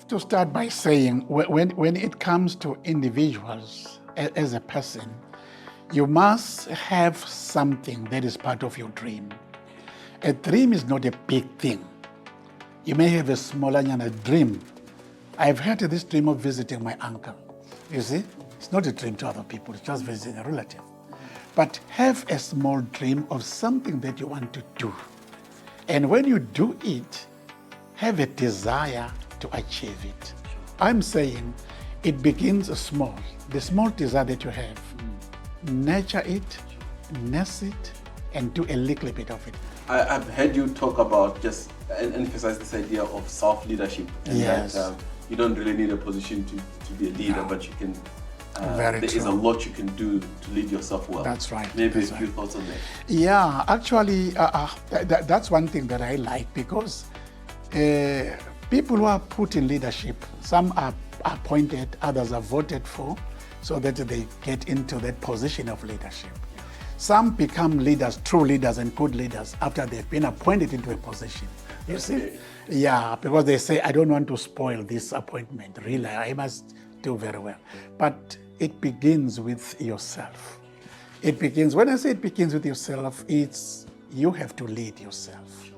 To start by saying, when it comes to individuals as a person, you must have something that is part of your dream. A dream is not a big thing. You may have a smaller dream. I've had this dream of visiting my uncle. You see, it's not a dream to other people, it's just visiting a relative. But have a small dream of something that you want to do. And when you do it, have a desire to achieve it. I'm saying it begins small. The small desire that you have, nurture it, nurse it, and do a little bit of it. I've heard you talk about just emphasize this idea of self-leadership. And yes. That you don't really need a position to be a leader, but you can, there is a lot you can do to lead yourself well. That's right. Maybe that's a few right. thoughts on that. Yeah, actually, that's one thing that I like, because people who are put in leadership, some are appointed, others are voted for, so that they get into that position of leadership. Some become leaders, true leaders and good leaders, after they've been appointed into a position. You see? Yeah, because they say, I don't want to spoil this appointment. Really, I must do very well. But it begins with yourself. It begins, when I say it begins with yourself, it's you have to lead yourself.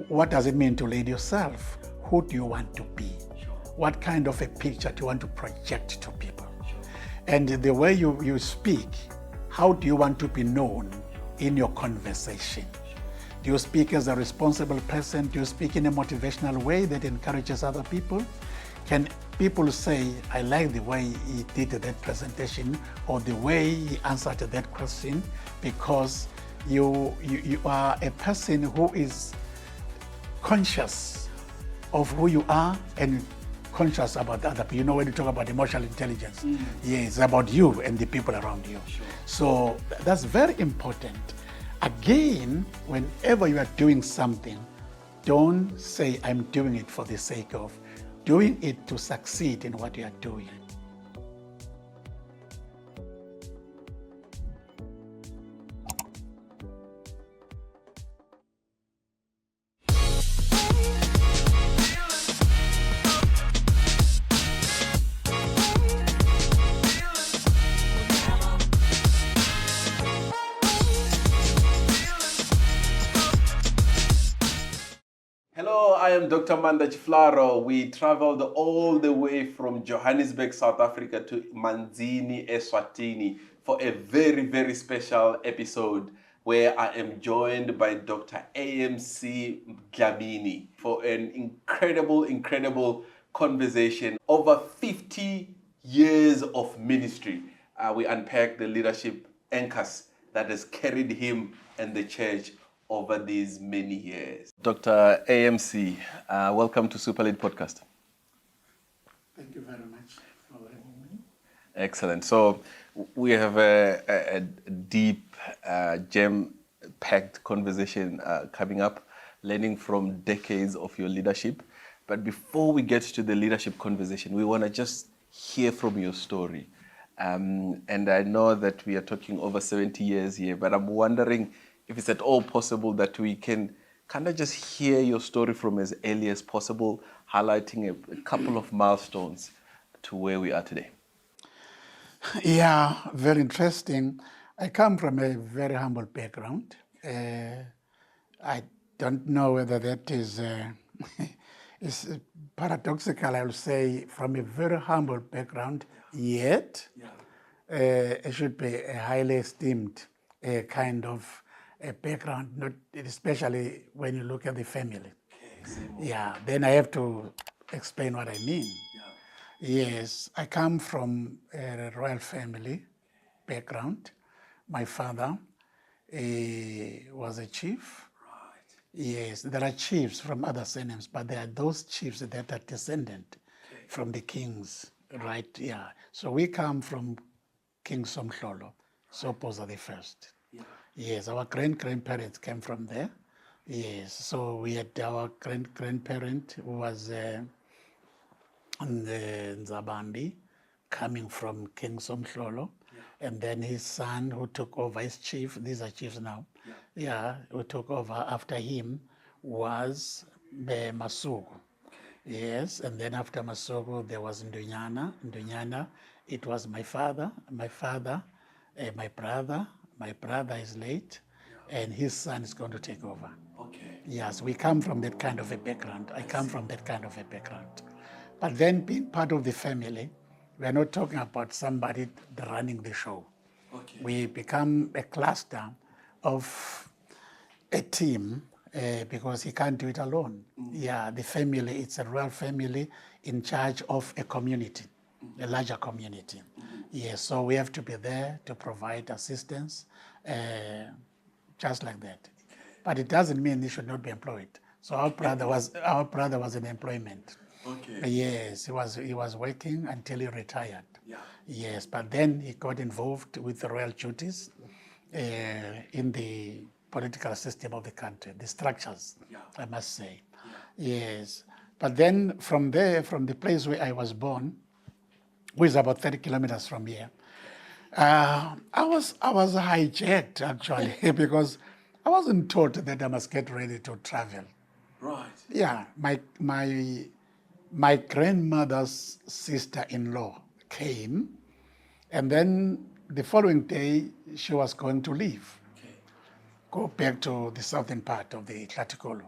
What does it mean to lead yourself? Who do you want to be? What kind of a picture do you want to project to people? And the way you speak, how do you want to be known in your conversation? Do you speak as a responsible person? Do you speak in a motivational way that encourages other people? Can people say, I like the way he did that presentation, or the way he answered that question, because you are a person who is conscious of who you are and conscious about other people. You know, when you talk about emotional intelligence, yeah, it's about you and the people around you. Sure. So that's very important. Again, whenever you are doing something, don't say, I'm doing it for the sake of doing it to succeed in what you are doing. Hello, I am Dr. Manda Chiflaro. We traveled all the way from Johannesburg, South Africa to Manzini, Eswatini for a very, very special episode where I am joined by Dr. M.C. Dlamini for an incredible conversation. Over 50 years of ministry. We unpack the leadership anchors that has carried him and the church over these many years. Dr. AMC, welcome to Super Lead Podcast. Thank you very much for having me. Excellent. So we have a deep, gem-packed conversation coming up, learning from decades of your leadership. But before we get to the leadership conversation, we want to just hear from your story. And I know that we are talking over 70 years here, but I'm wondering if it's at all possible that we can kind of just hear your story from as early as possible, highlighting a couple of milestones to where we are today. Yeah, very interesting. I come from a very humble background. I don't know whether that is paradoxical, I will say, from a very humble background, yet it should be a highly esteemed kind of a background, not especially when you look at the family. Yeah, then I have to explain what I mean. Yes, I come from a royal family background. My father was a chief. Right. Yes, there are chiefs from other surnames, but there are those chiefs that are descended from the kings, right? Yeah. So we come from King Somhlolo, Sopoza the first. Yeah. Yes, our grandparents came from there. Yes, so we had our grandparent who was Nzabambi, coming from King Somhlolo, and then his son who took over as chief, these are chiefs now, who took over after him was Masuku. Yes, and then after Masoko, there was Ndunyana. Ndunyana, it was my father, my brother. My brother is late, and his son is going to take over. Okay. Yes, we come from that kind of a background. I come from that kind of a background. But then being part of the family, we are not talking about somebody running the show. Okay. We become a cluster of a team because he can't do it alone. Yeah, the family, it's a real family in charge of a community, a larger community. Yes, so we have to be there to provide assistance, just like that. But it doesn't mean he should not be employed. So our brother was in employment. Okay. Yes, he was working until he retired. Yeah. Yes, but then he got involved with the royal duties in the political system of the country, the structures, I must say. Yes, but then from there, from the place where I was born, which is about 30 kilometers from here, I was hijacked actually because I wasn't taught that I must get ready to travel. Right. Yeah, my grandmother's sister-in-law came, and then the following day she was going to leave, go back to the southern part of the Tlatikolo.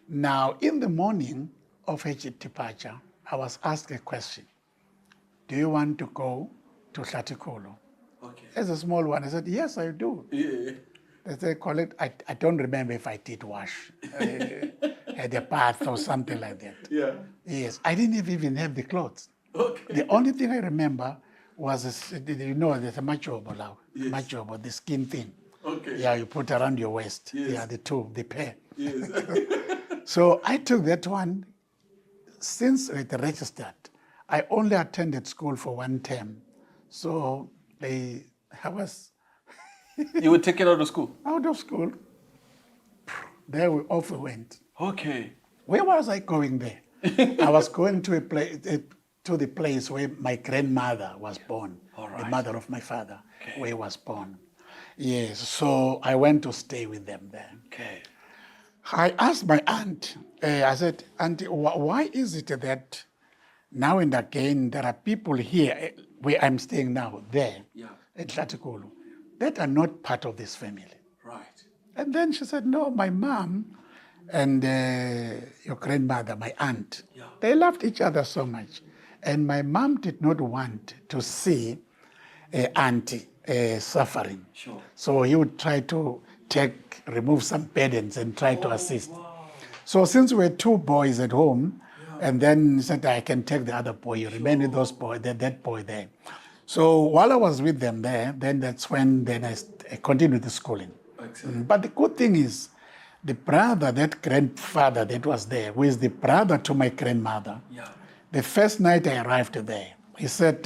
Now, in the morning of her departure, I was asked a question. Do you want to go to Tlatikolo? Okay. As a small one, I said, yes, I do. Yeah. They said, collect. I don't remember if I did wash, had a bath or something like that. Yeah. Yes, I didn't even have the clothes. Okay. The only thing I remember was, there's a machobo now, Yes. machobo, the skin thing. Okay. Yeah, you put around your waist. Yes. Yeah, the pair. Yes. So I took that one. Since it registered, I only attended school for one term. So I was You were taken out of school? out of school. There we off we went. Okay. Where was I going there? I was going to to the place where my grandmother was born, the mother of my father, where he was born. Yes, so I went to stay with them there. Okay. I asked my aunt, I said, Auntie, why is it that now and again there are people here where I'm staying now, there, at Tlatikolo, that are not part of this family? Right. And then she said, no, my mom and your grandmother, my aunt, they loved each other so much. And my mom did not want to see auntie suffering. Sure. So he would try to remove some burdens and try to assist. Wow. So since we were two boys at home, and then he said, I can take the other boy, you remain with those boys, that boy there. So while I was with them there, then that's when I continued the schooling. Excellent. But the good thing is, the brother, that grandfather that was there, who is the brother to my grandmother, the first night I arrived there, he said,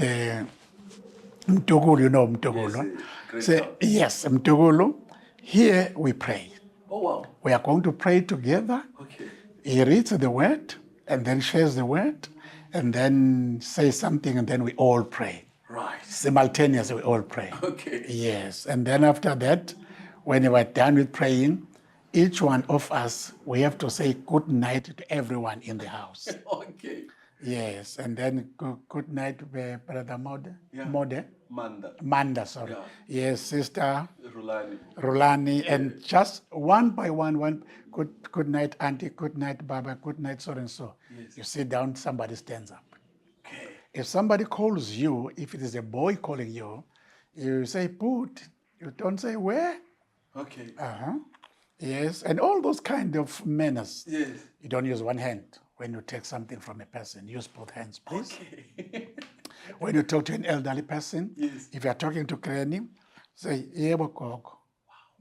Mtugulu, you know Mtugulu? Yes, yes, Mtugulu, here we pray. Oh, wow. We are going to pray together. Okay. He reads the word and then shares the word and then says something and then we all pray. Right. Simultaneously, we all pray. Okay. Yes, and then after that, when we were done with praying, each one of us, we have to say good night to everyone in the house. Okay. Yes, and then good night, Brother Mode. Manda, sorry. Yeah. Yes, Sister Rulani, and just one by one, good night, Auntie, good night, Baba, good night, so and so. Yes. You sit down, somebody stands up. Okay. If somebody calls you, if it is a boy calling you, you say, put. You don't say where. Okay. Yes, and all those kind of manners. Yes. You don't use one hand when you take something from a person. Use both hands, please. Okay. When you talk to an elderly person, yes. If you are talking to Granny, say, Yebo Koko,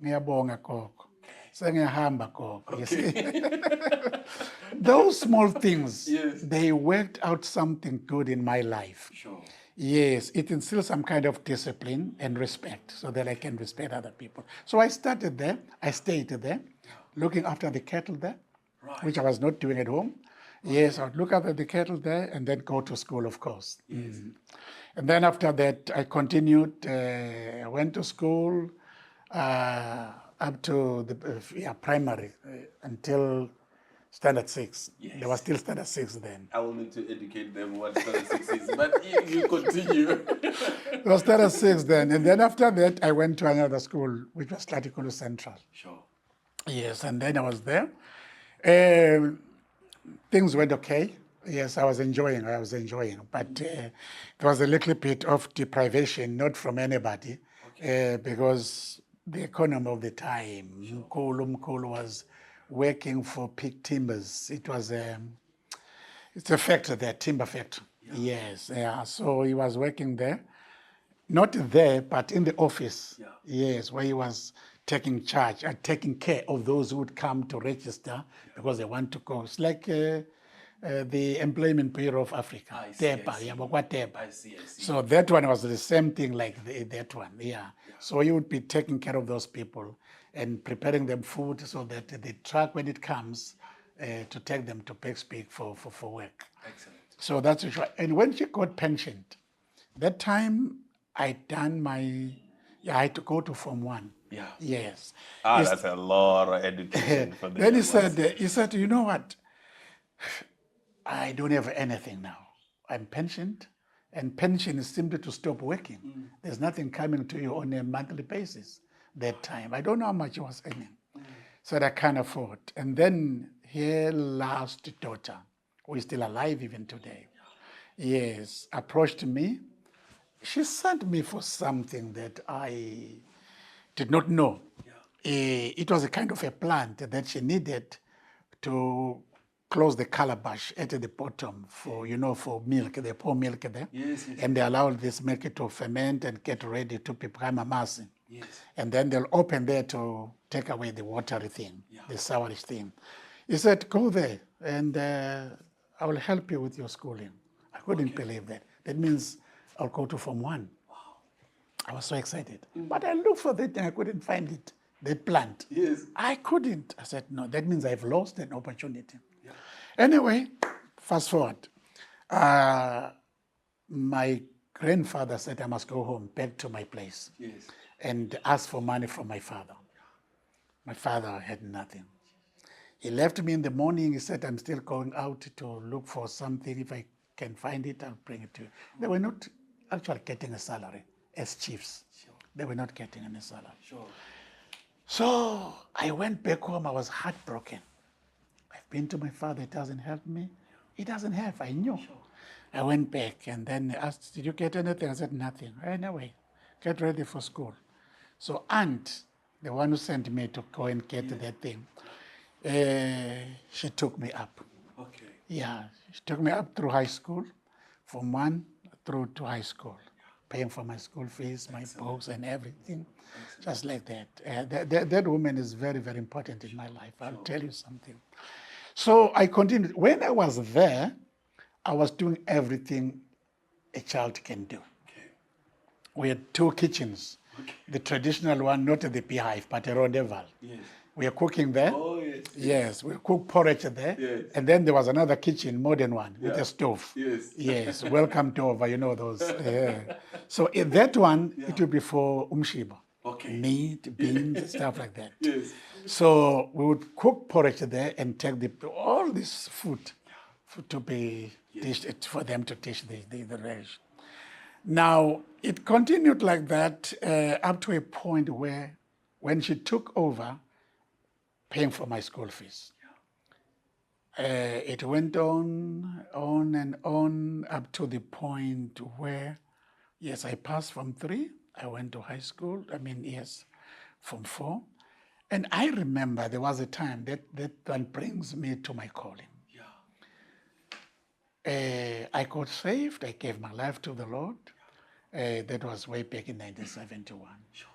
Ngiyabonga Koko, Sengiyahamba Koko. You see? Those small things, yes. They worked out something good in my life. Sure. Yes, it instills some kind of discipline and respect so that I can respect other people. So I started there, I stayed there, looking after the cattle there, right. Which I was not doing at home. Okay. Yes, I would look after the cattle there and then go to school, of course. Yes. And then after that, I continued, I went to school up to the primary until Standard 6. Yes. There was still Standard 6 then. I will need to educate them what Standard 6 is, but you continue. There was Standard 6 then. And then after that, I went to another school, which was Tabernacle Central. Sure. Yes, and then I was there. Things went okay. Yes, I was enjoying. But it was a little bit of deprivation, not from anybody, because the economy of the time, Mkulu was working for Pig Timbers. It was it's a factory there, timber factory. Yeah. Yes, yeah. So he was working there, not there, but in the office. Yeah. Yes, where he was taking charge and taking care of those who would come to register because they want to go. It's like the Employment Bureau of Africa. I see. I see. So that one was the same thing like that one, yeah. So you would be taking care of those people and preparing them food so that the truck, when it comes, to take them to Pikespeak for work. Excellent. So that's what. And when she got pensioned, that time I had to go to Form 1. Yeah. Yes. That's a lot of education for the Then he said, you know what? I don't have anything now. I'm pensioned, and pension is simply to stop working. There's nothing coming to you on a monthly basis that time. I don't know how much he was earning. So I can't afford. And then her last daughter, who is still alive even today, yes, approached me. She sent me for something that I did not know. It was a kind of a plant that she needed to close the calabash at the bottom for milk. They pour milk there. Yes. And they allow this milk to ferment and get ready to become a mass. Yes. And then they'll open there to take away the watery thing, the sourish thing. He said, go there and I will help you with your schooling. I couldn't believe that. That means I'll go to Form 1. Wow. I was so excited. But I looked for that and I couldn't find it, that plant. Yes. I couldn't. I said, no, that means I've lost an opportunity. Yeah. Anyway, fast forward. My grandfather said I must go home, back to my place, and ask for money from my father. My father had nothing. He left me in the morning. He said, I'm still going out to look for something. If I can find it, I'll bring it to you. They were not actually getting a salary as chiefs. Sure. They were not getting any salary. Sure. So I went back home. I was heartbroken. I've been to my father. He doesn't help me. He doesn't have. I knew. Sure. I went back and then asked, did you get anything? I said, nothing. Anyway, get ready for school. So aunt, the one who sent me to go and get that thing, she took me up. Okay. Yeah, she took me up through high school, from 1 through to high school, paying for my school fees, my books and everything, just like that. That woman is very, very important in my life. I'll tell you something. So I continued. When I was there, I was doing everything a child can do. Okay. We had 2 kitchens. Okay. The traditional one, not the beehive, but a rondeval. Yes. We are cooking there. Oh, yes. Yes, we cook porridge there. Yes. And then there was another kitchen, modern one, with a stove. Yes. Yes, welcome to over, those. So in that one, it will be for umshiba. Okay. Meat, beans, stuff like that. Yes. So we would cook porridge there and take all this food to be dished, for them to teach the relish. Now, it continued like that up to a point where when she took over paying for my school fees, it went on and on up to the point where, yes, I passed from 3. I went to high school. From 4. And I remember there was a time that one brings me to my calling. I got saved. I gave my life to the Lord. That was way back in 1971. Sure.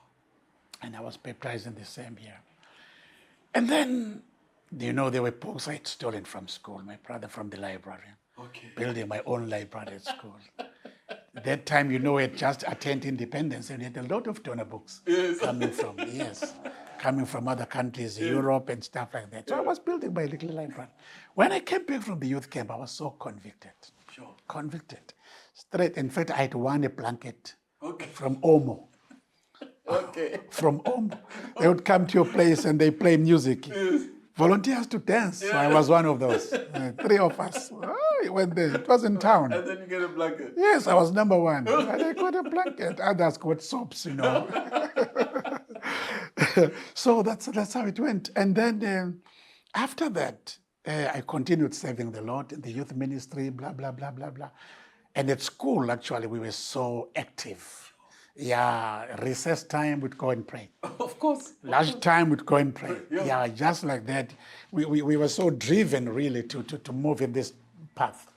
And I was baptized in the same year. And then, there were books I had stolen from school, my brother from the library, building my own library at school. That time, we had just attained independence and we had a lot of donor books coming from other countries, Europe and stuff like that. So I was building my little library. When I came back from the youth camp, I was so convicted. Sure. Convicted. Straight. In fact, I had won a blanket from Omo. From Omo. They would come to your place and they play music volunteers to dance. So I was one of those. 3 of us. Oh, we went there. It was in town. And then you get a blanket. Yes, I was number 1. And I got a blanket. Others got soaps, So that's how it went. And then after that, I continued serving the Lord in the youth ministry, blah, blah, blah, blah, blah. And at school, actually, we were so active. Yeah, recess time, we'd go and pray. Of course. Lunch time, we'd go and pray. Yeah, just like that. We were so driven, really, to move in this path.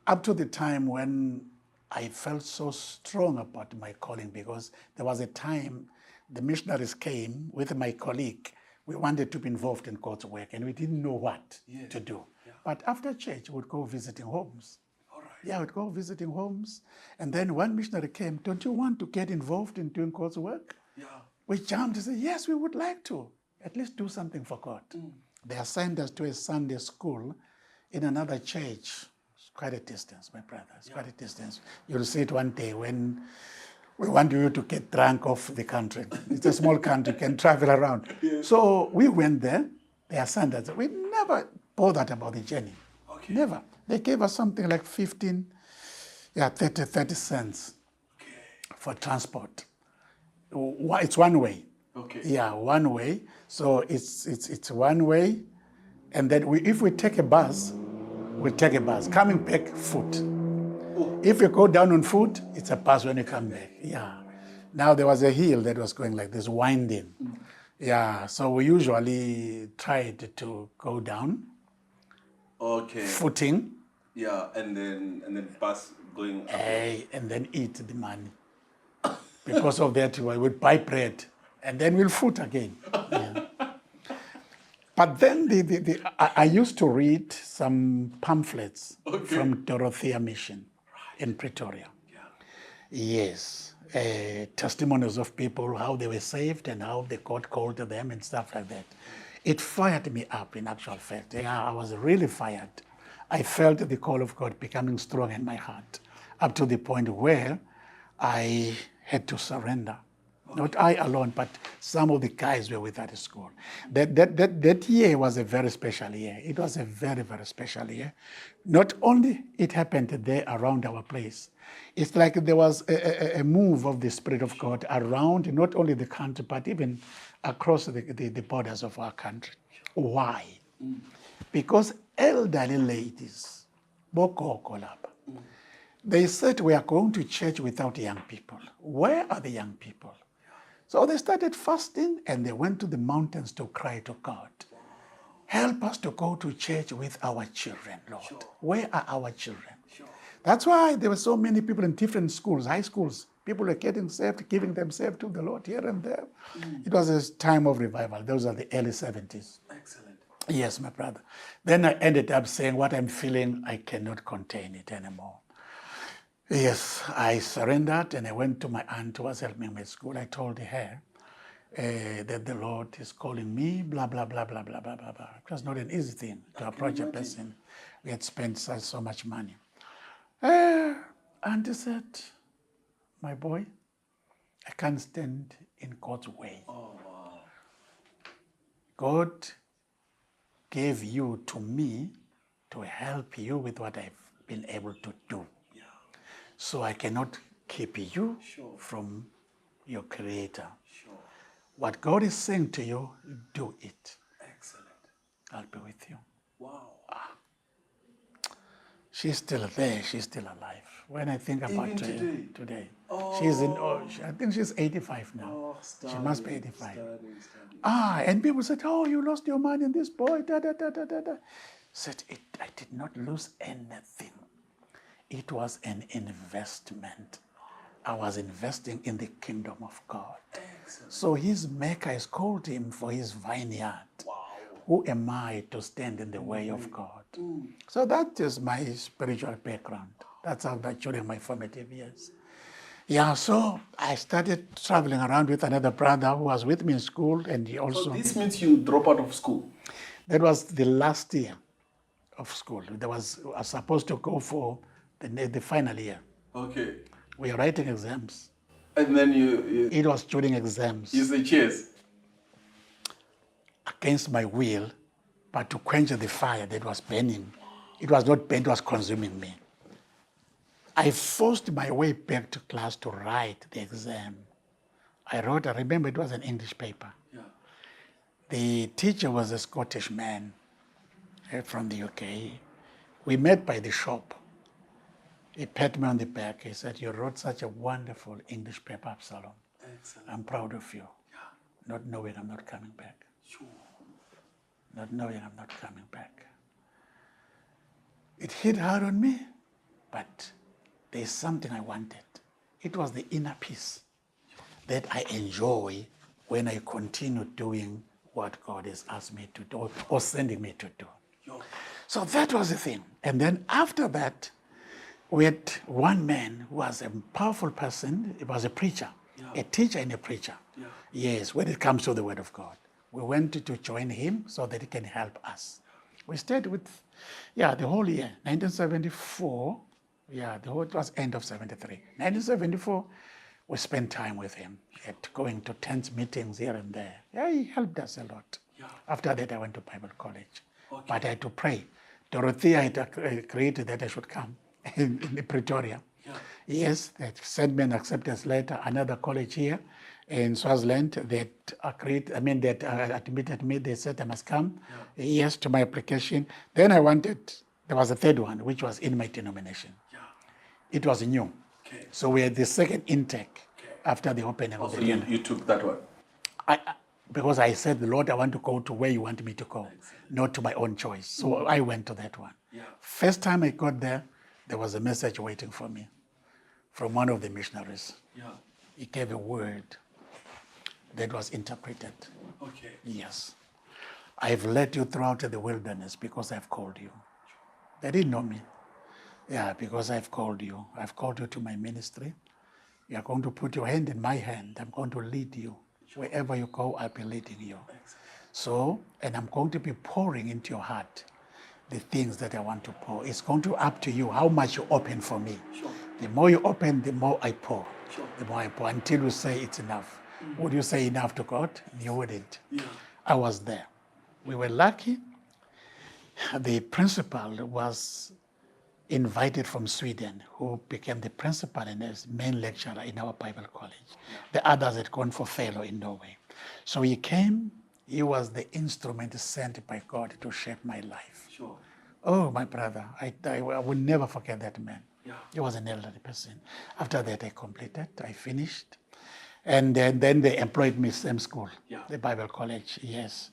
Up to the time when I felt so strong about my calling, because there was a time the missionaries came with my colleague. We wanted to be involved in God's work, and we didn't know what to do. Yeah. But after church, we would go visiting homes. All right. Yeah, we'd go visiting homes. And then one missionary came, don't you want to get involved in doing God's work? Yeah. We jumped and said, yes, we would like to. At least do something for God. They assigned us to a Sunday school in another church. It's quite a distance, my brother. It's quite a distance. You'll see it one day when we want you to get drunk off the country. It's a small country, you can travel around. Yes. So we went there. They assigned us. We never bothered about the journey. Okay. Never. They gave us something like 30 cents for transport. It's one way. Okay. Yeah, one way. So it's one way. And then if we take a bus, we'll take a bus. Coming back, foot. If you go down on foot, it's a bus when you come back. Yeah. Now there was a hill that was going like this, winding. Yeah. So we usually tried to go down. Okay. Footing. Yeah, and then bus going up. And then eat the money. Because of that, we would buy bread and then we'll foot again. Yeah. But then I used to read some pamphlets from Dorothea Mission in Pretoria. Yeah. Yes. Testimonies of people, how they were saved and how the God called them and stuff like that. It fired me up, in actual fact. Yeah, I was really fired. I felt the call of God becoming strong in my heart, up to the point where I had to surrender. Not I alone, but some of the guys were with at school. That year was a very special year. It was a very, very special year. Not only it happened there around our place, it's like there was a move of the Spirit of God around not only the country, but even across the borders of our country. Why? Because elderly ladies, they said, we are going to church without young people. Where are the young people? So they started fasting and they went to the mountains to cry to God. Help us to go to church with our children, Lord. Sure. Where are our children? Sure. That's why there were so many people in different schools, high schools. People were getting saved, giving themselves to the Lord here and there. It was a time of revival. Those are the early 70s. Excellent. Yes, my brother. Then I ended up saying, what I'm feeling, I cannot contain it anymore. Yes, I surrendered and I went to my aunt who was helping me at school. I told her that the Lord is calling me, blah, blah, blah, blah, blah, blah, blah, blah. It was not an easy thing to approach a person. We had spent so much money. Auntie said, my boy, I can't stand in God's way. Oh, wow. God gave you to me to help you with what I've been able to do. So I cannot keep you from your Creator. Sure. What God is saying to you, do it. Excellent. I'll be with you. Wow. She's still there. She's still alive. When I think about her today, she's in. I think she's 85 now. She must be 85. And people said, "Oh, you lost your mind in this boy." Da da da da da da. Said I did not lose anything. It was an investment. I was investing in the kingdom of God. Excellent. So his maker has called him for his vineyard. Wow. Who am I to stand in the way of God? So that is my spiritual background. That's how during my formative years. Yeah, so I started traveling around with another brother who was with me in school, and he also... So this means you drop out of school? That was the last year of school. I was supposed to go for the final year. Okay. We were writing exams. And then you... It was during exams. You say cheers? Against my will, but to quench the fire that was burning. It was not burning, it was consuming me. I forced my way back to class to write the exam. I remember it was an English paper. Yeah. The teacher was a Scottish man from the UK. We met by the shop. He pat me on the back. He said, "You wrote such a wonderful English paper, Absalom. Excellent. I'm proud of you." Yeah. Not knowing I'm not coming back. Sure. Not knowing I'm not coming back. It hit hard on me, but there's something I wanted. It was the inner peace that I enjoy when I continue doing what God has asked me to do or sending me to do. Sure. So that was the thing. And then after that, we had one man who was a powerful person. He was a preacher, a teacher and a preacher. Yeah. Yes, when it comes to the Word of God. We went to join him so that he can help us. We stayed with, the whole year, 1974. It was end of 73. 1974, we spent time with him, going to tent meetings here and there. Yeah, he helped us a lot. Yeah. After that, I went to Bible college. Okay. But I had to pray. Dorothea had agreed that I should come in Pretoria. Yeah. Yes, they sent me an acceptance letter, another college here in Swaziland that admitted me. They said I must come. Yeah. Yes, to my application. Then there was a third one, which was in my denomination. Yeah. It was new. Okay. So we had the second intake after the opening of Also, the you took that one. Because I said, "Lord, I want to go to where you want me to go, not to my own choice." So I went to that one. Yeah. First time I got there was a message waiting for me from one of the missionaries. Yeah. He gave a word that was interpreted. Okay. Yes. "I've led you throughout the wilderness because I've called you." They didn't know me. Yeah, because I've called you. I've called you to my ministry. You're going to put your hand in my hand. I'm going to lead you. Wherever you go, I'll be leading you. So, and I'm going to be pouring into your heart the things that I want to pour. It's going to be up to you how much you open for me. Sure. The more you open, the more I pour. Sure. The more I pour until you say it's enough. Would you say enough to God? You wouldn't. Yeah. I was there. We were lucky. The principal was invited from Sweden, who became the principal and as main lecturer in our Bible college. The others had gone for fellow in Norway. So he came. He was the instrument sent by God to shape my life. Sure. Oh, my brother, I will never forget that man. Yeah. He was an elderly person. After that, I completed, I finished. And then they employed me same school, the Bible college, yes.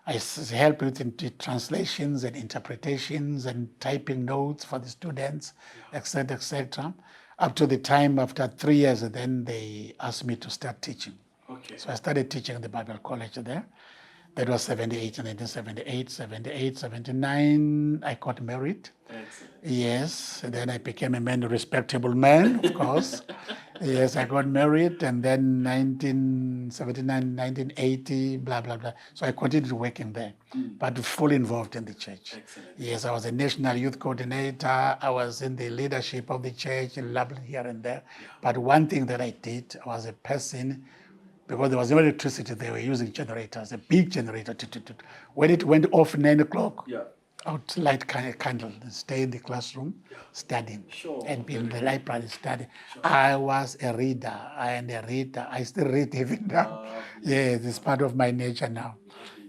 I helped with the translations and interpretations and typing notes for the students, etc., etc. Up to the time after 3 years, then they asked me to start teaching. Okay. So I started teaching in the Bible college there. That was 1978, 78, 79. I got married. Excellent. Yes, and then I became a respectable man, of course. Yes, I got married, and then 1979, 1980, blah, blah, blah. So I continued working there, but fully involved in the church. Excellent. Yes, I was a national youth coordinator. I was in the leadership of the church, in Dublin here and there. But one thing that I did, I was a person, because there was no electricity, they were using generators, a big generator. When it went off 9 o'clock, I would light a candle and stay in the classroom studying and be in the library studying. Sure. I was a reader and a reader. I still read even now. Yes, it's part of my nature now.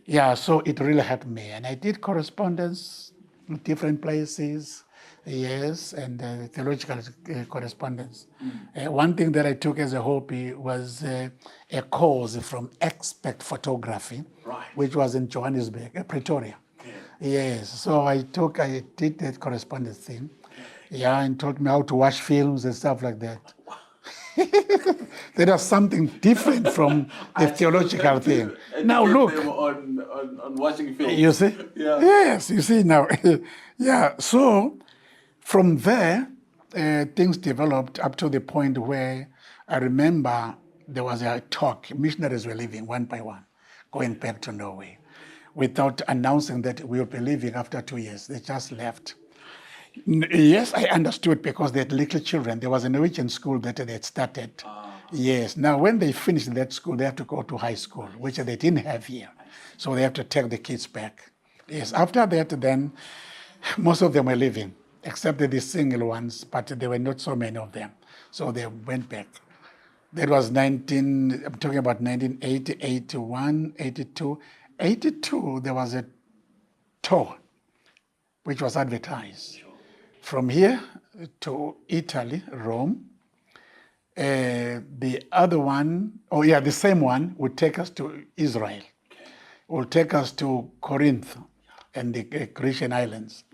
Yeah, so it really helped me. And I did correspondence in different places. Yes, and theological correspondence. One thing that I took as a hobby was a course from expert photography, which was in Johannesburg, Pretoria. Yes, so I did that correspondence thing. Yeah, and taught me how to watch films and stuff like that. That was something different from the theological thing. Now look. On watching films. You see? Yeah. Yes, you see now. Yeah, so from there, things developed up to the point where I remember there was a talk. Missionaries were leaving one by one, going back to Norway, without announcing that we would be leaving after 2 years. They just left. Yes, I understood because they had little children. There was a Norwegian school that they had started. Yes. Now, when they finished that school, they have to go to high school, which they didn't have here. So they have to take the kids back. Yes, after that, then most of them were leaving, except the single ones, but there were not so many of them. So they went back. That was I'm talking about 1980, 81, 82. 82, there was a tour which was advertised. From here to Italy, Rome. The other one, the same one would take us to Israel. Will take us to Corinth and the Grecian islands,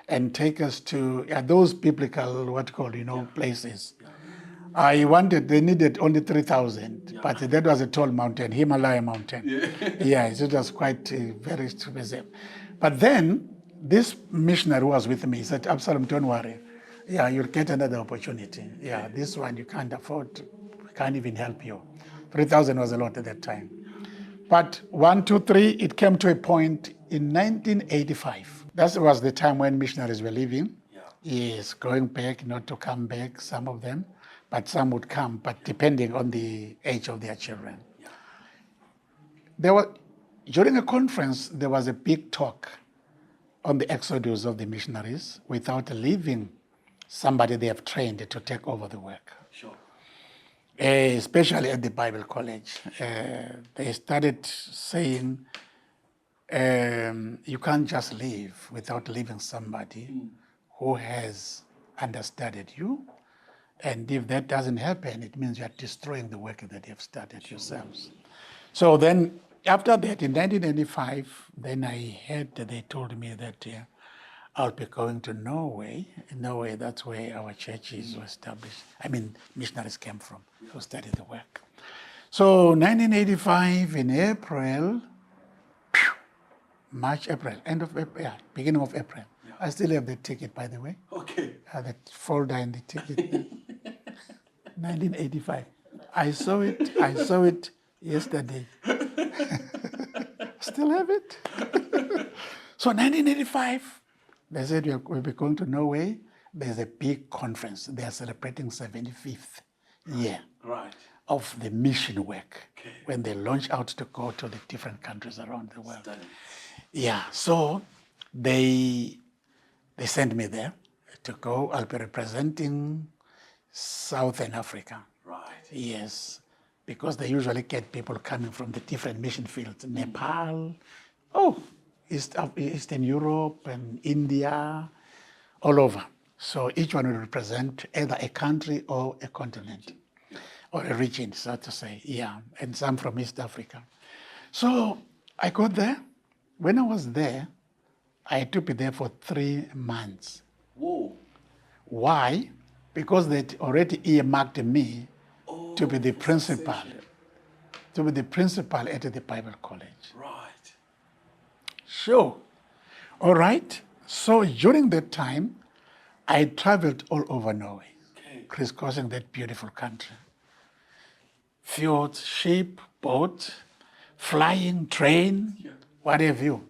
and take us to those biblical, places. They needed only 3,000, but that was a tall mountain, Himalaya mountain. It was quite very expensive. But then, this missionary who was with me said, Absalom, don't worry. You'll get another opportunity. This one you can't afford, we can't even help you. 3,000 was a lot at that time. But 1, 2, 3, it came to a point in 1985. That was the time when missionaries were leaving. Yes, going back, not to come back, some of them, but some would come, but depending on the age of their children. During a conference, there was a big talk on the exodus of the missionaries without leaving somebody they have trained to take over the work. Sure. Especially at the Bible College. They started saying, you can't just leave without leaving somebody who has understudied you. And if that doesn't happen, it means you're destroying the work that you've started yourselves. So then, after that, in 1985, then I heard that they told me that I'll be going to Norway. In Norway, that's where our churches were established. Missionaries came from to study the work. So 1985, in April, March, April, end of April, beginning of April. I still have the ticket, by the way. Okay. That folder and the ticket. 1985. I saw it yesterday. Still have it. So 1985, they said we'll be going to Norway. There's a big conference. They are celebrating 75th year of the mission work when they launch out to go to the different countries around the world. So they sent me there to go. I'll be representing Southern Africa. Yes, because they usually get people coming from the different mission fields. Nepal, Eastern Europe and India, all over. So each one will represent either a country or a continent, or a region, so to say, and some from East Africa. So I got there. When I was there, I had to be there for 3 months. Whoa. Why? Because they'd already earmarked me to be the principal, at the Bible College. Right. Sure. All right. So during that time, I traveled all over Norway, crisscrossing that beautiful country. Fjords, ship, boat, flying, train, what have you.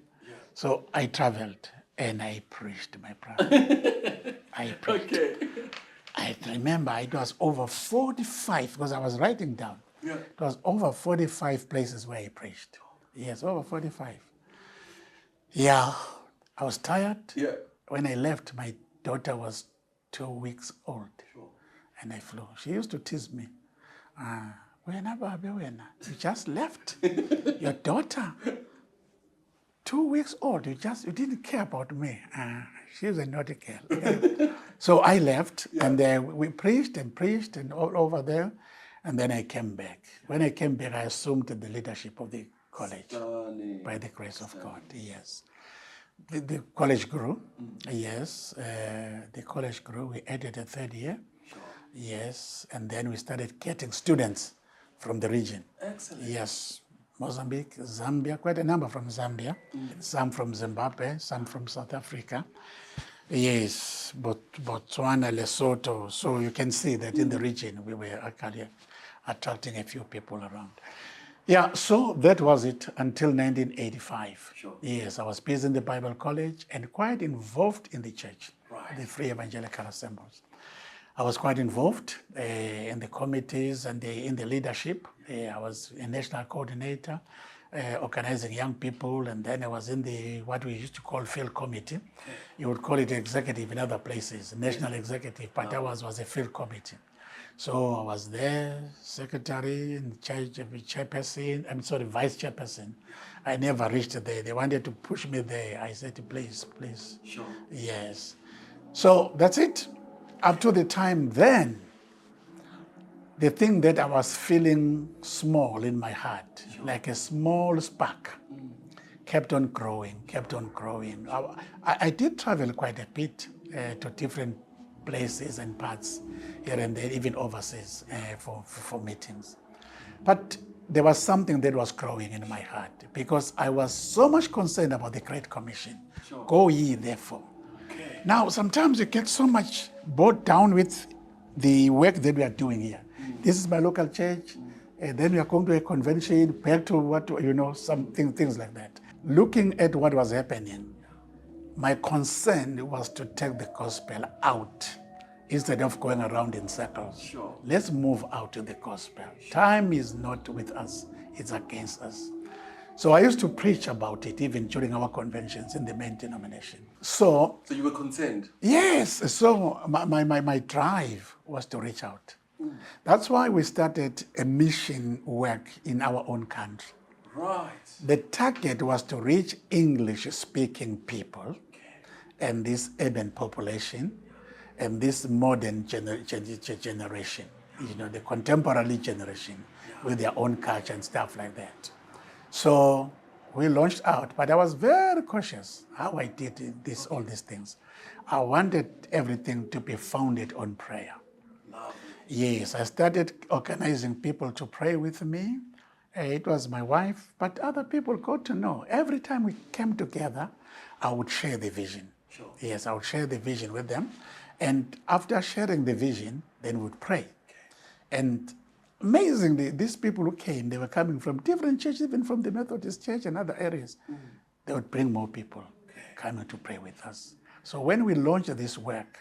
So I traveled and I preached, my brother. I preached. I remember it was over 45, because I was writing down. It was over 45 places where I preached. Yes, over 45. I was tired. When I left, my daughter was 2 weeks old. And I flew. She used to tease me. You just left. Your daughter, 2 weeks old, you didn't care about me. She's a naughty girl. So I left, and we preached and all over there, and then I came back. When I came back, I assumed the leadership of the college by the grace of God. Yes. The college grew. Yes. The college grew. We added a 3rd year. Yes. And then we started getting students from the region. Excellent. Yes. Mozambique, Zambia, quite a number from Zambia, some from Zimbabwe, some from South Africa. Yes, Botswana, Lesotho. So you can see that in the region we were actually attracting a few people around. So that was it until 1985. Yes, I was busy in the Bible College and quite involved in the church, the Free Evangelical Assemblies. I was quite involved in the committees and in the leadership. I was a national coordinator. organizing young people, and then I was in the what we used to call field committee. You would call it executive in other places, national executive, but ours was a field committee. So I was there, secretary, in charge of chairperson, vice chairperson. I never reached there. They wanted to push me there. I said, please. Sure. Yes. So that's it. Up to the time then, the thing that I was feeling small in my heart, like a small spark, kept on growing. I did travel quite a bit to different places and parts here and there, even overseas for meetings. But there was something that was growing in my heart because I was so much concerned about the Great Commission. Sure. Go ye therefore. Okay. Now, sometimes you get so much bogged down with the work that we are doing here. This is my local church, and then we are going to a convention, back to some things like that. Looking at what was happening, my concern was to take the gospel out instead of going around in circles. Sure. Let's move out to the gospel. Time is not with us, it's against us. So I used to preach about it even during our conventions in the main denomination. So you were concerned? Yes. So my drive was to reach out. That's why we started a mission work in our own country. Right. The target was to reach English-speaking people and this urban population and this modern generation, the contemporary generation with their own culture and stuff like that. So we launched out, but I was very cautious how I did all these things. I wanted everything to be founded on prayer. Yes, I started organizing people to pray with me. It was my wife, but other people got to know. Every time we came together, I would share the vision. Sure. Yes, I would share the vision with them. And after sharing the vision, then we'd pray. Okay. And amazingly, these people who came, they were coming from different churches, even from the Methodist Church and other areas. They would bring more people coming to pray with us. So when we launched this work,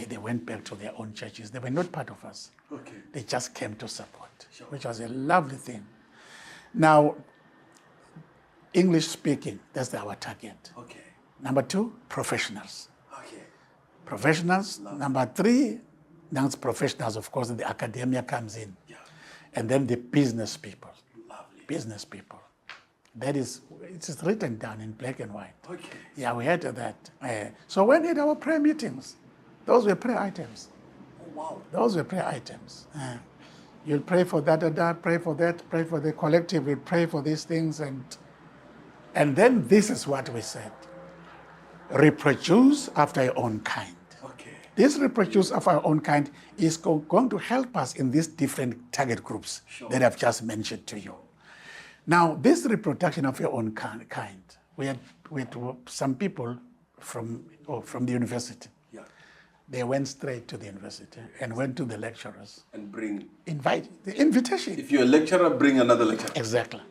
they went back to their own churches. They were not part of us. Okay. They just came to support, Sure. which was a lovely thing. Now, English speaking, that's our target. Okay. Number 2, professionals. Okay. Professionals. Lovely. Number 3, now it's professionals, of course, the academia comes in. Yeah. And then the business people. Lovely. Business people. That is, it's written down in black and white. Okay. Yeah, we had that. So when we had our prayer meetings, those were prayer items. Oh, wow. Those were prayer items. You'll pray for that, pray for that, pray for the collective, we'll pray for these things. And then this is what we said. Reproduce after your own kind. Okay. This reproduce after our own kind is going to help us in these different target groups that I've just mentioned to you. Now, this reproduction of your own kind, we had some people from the university. They went straight to the university and went to the lecturers. And invite the invitation. If you're a lecturer, bring another lecturer. Exactly.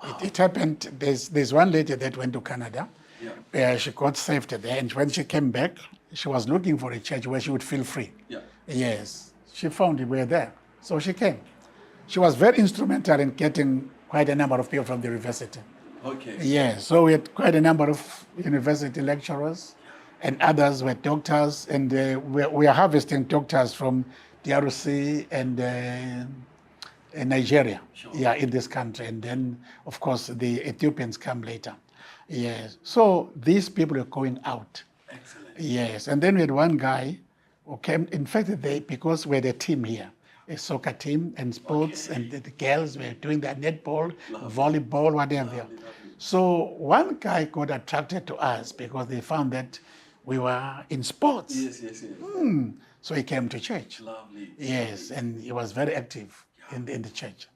Wow. It happened, there's one lady that went to Canada. Yeah. She got saved there, and when she came back, she was looking for a church where she would feel free. Yeah. Yes. She found it, we were there. So she came. She was very instrumental in getting quite a number of people from the university. Okay. Yeah, so we had quite a number of university lecturers. And others were doctors, and we are harvesting doctors from DRC and Nigeria, in this country. And then, of course, the Ethiopians come later. Yes, so these people are going out. Excellent. Yes, and then we had one guy who came, in fact, because we had a team here, a soccer team and sports, and the girls were doing their netball, volleyball, whatever. Lovely. So one guy got attracted to us because they found that we were in sports. Yes. So he came to church. Lovely. Yes, and he was very active in the church.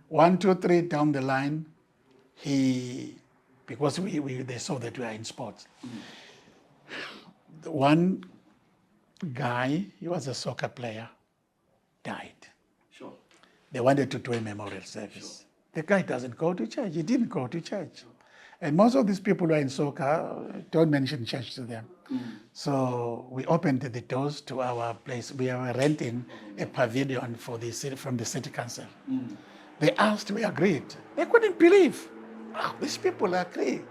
1, 2, 3 down the line, because they saw that we are in sports. One guy, he was a soccer player, died. Sure. They wanted to do a memorial service. Sure. The guy doesn't go to church. He didn't go to church. Sure. And most of these people who are in soccer don't mention church to them. So we opened the doors to our place. We are renting a pavilion from the city council. They asked, we agreed. They couldn't believe. Wow, these people agree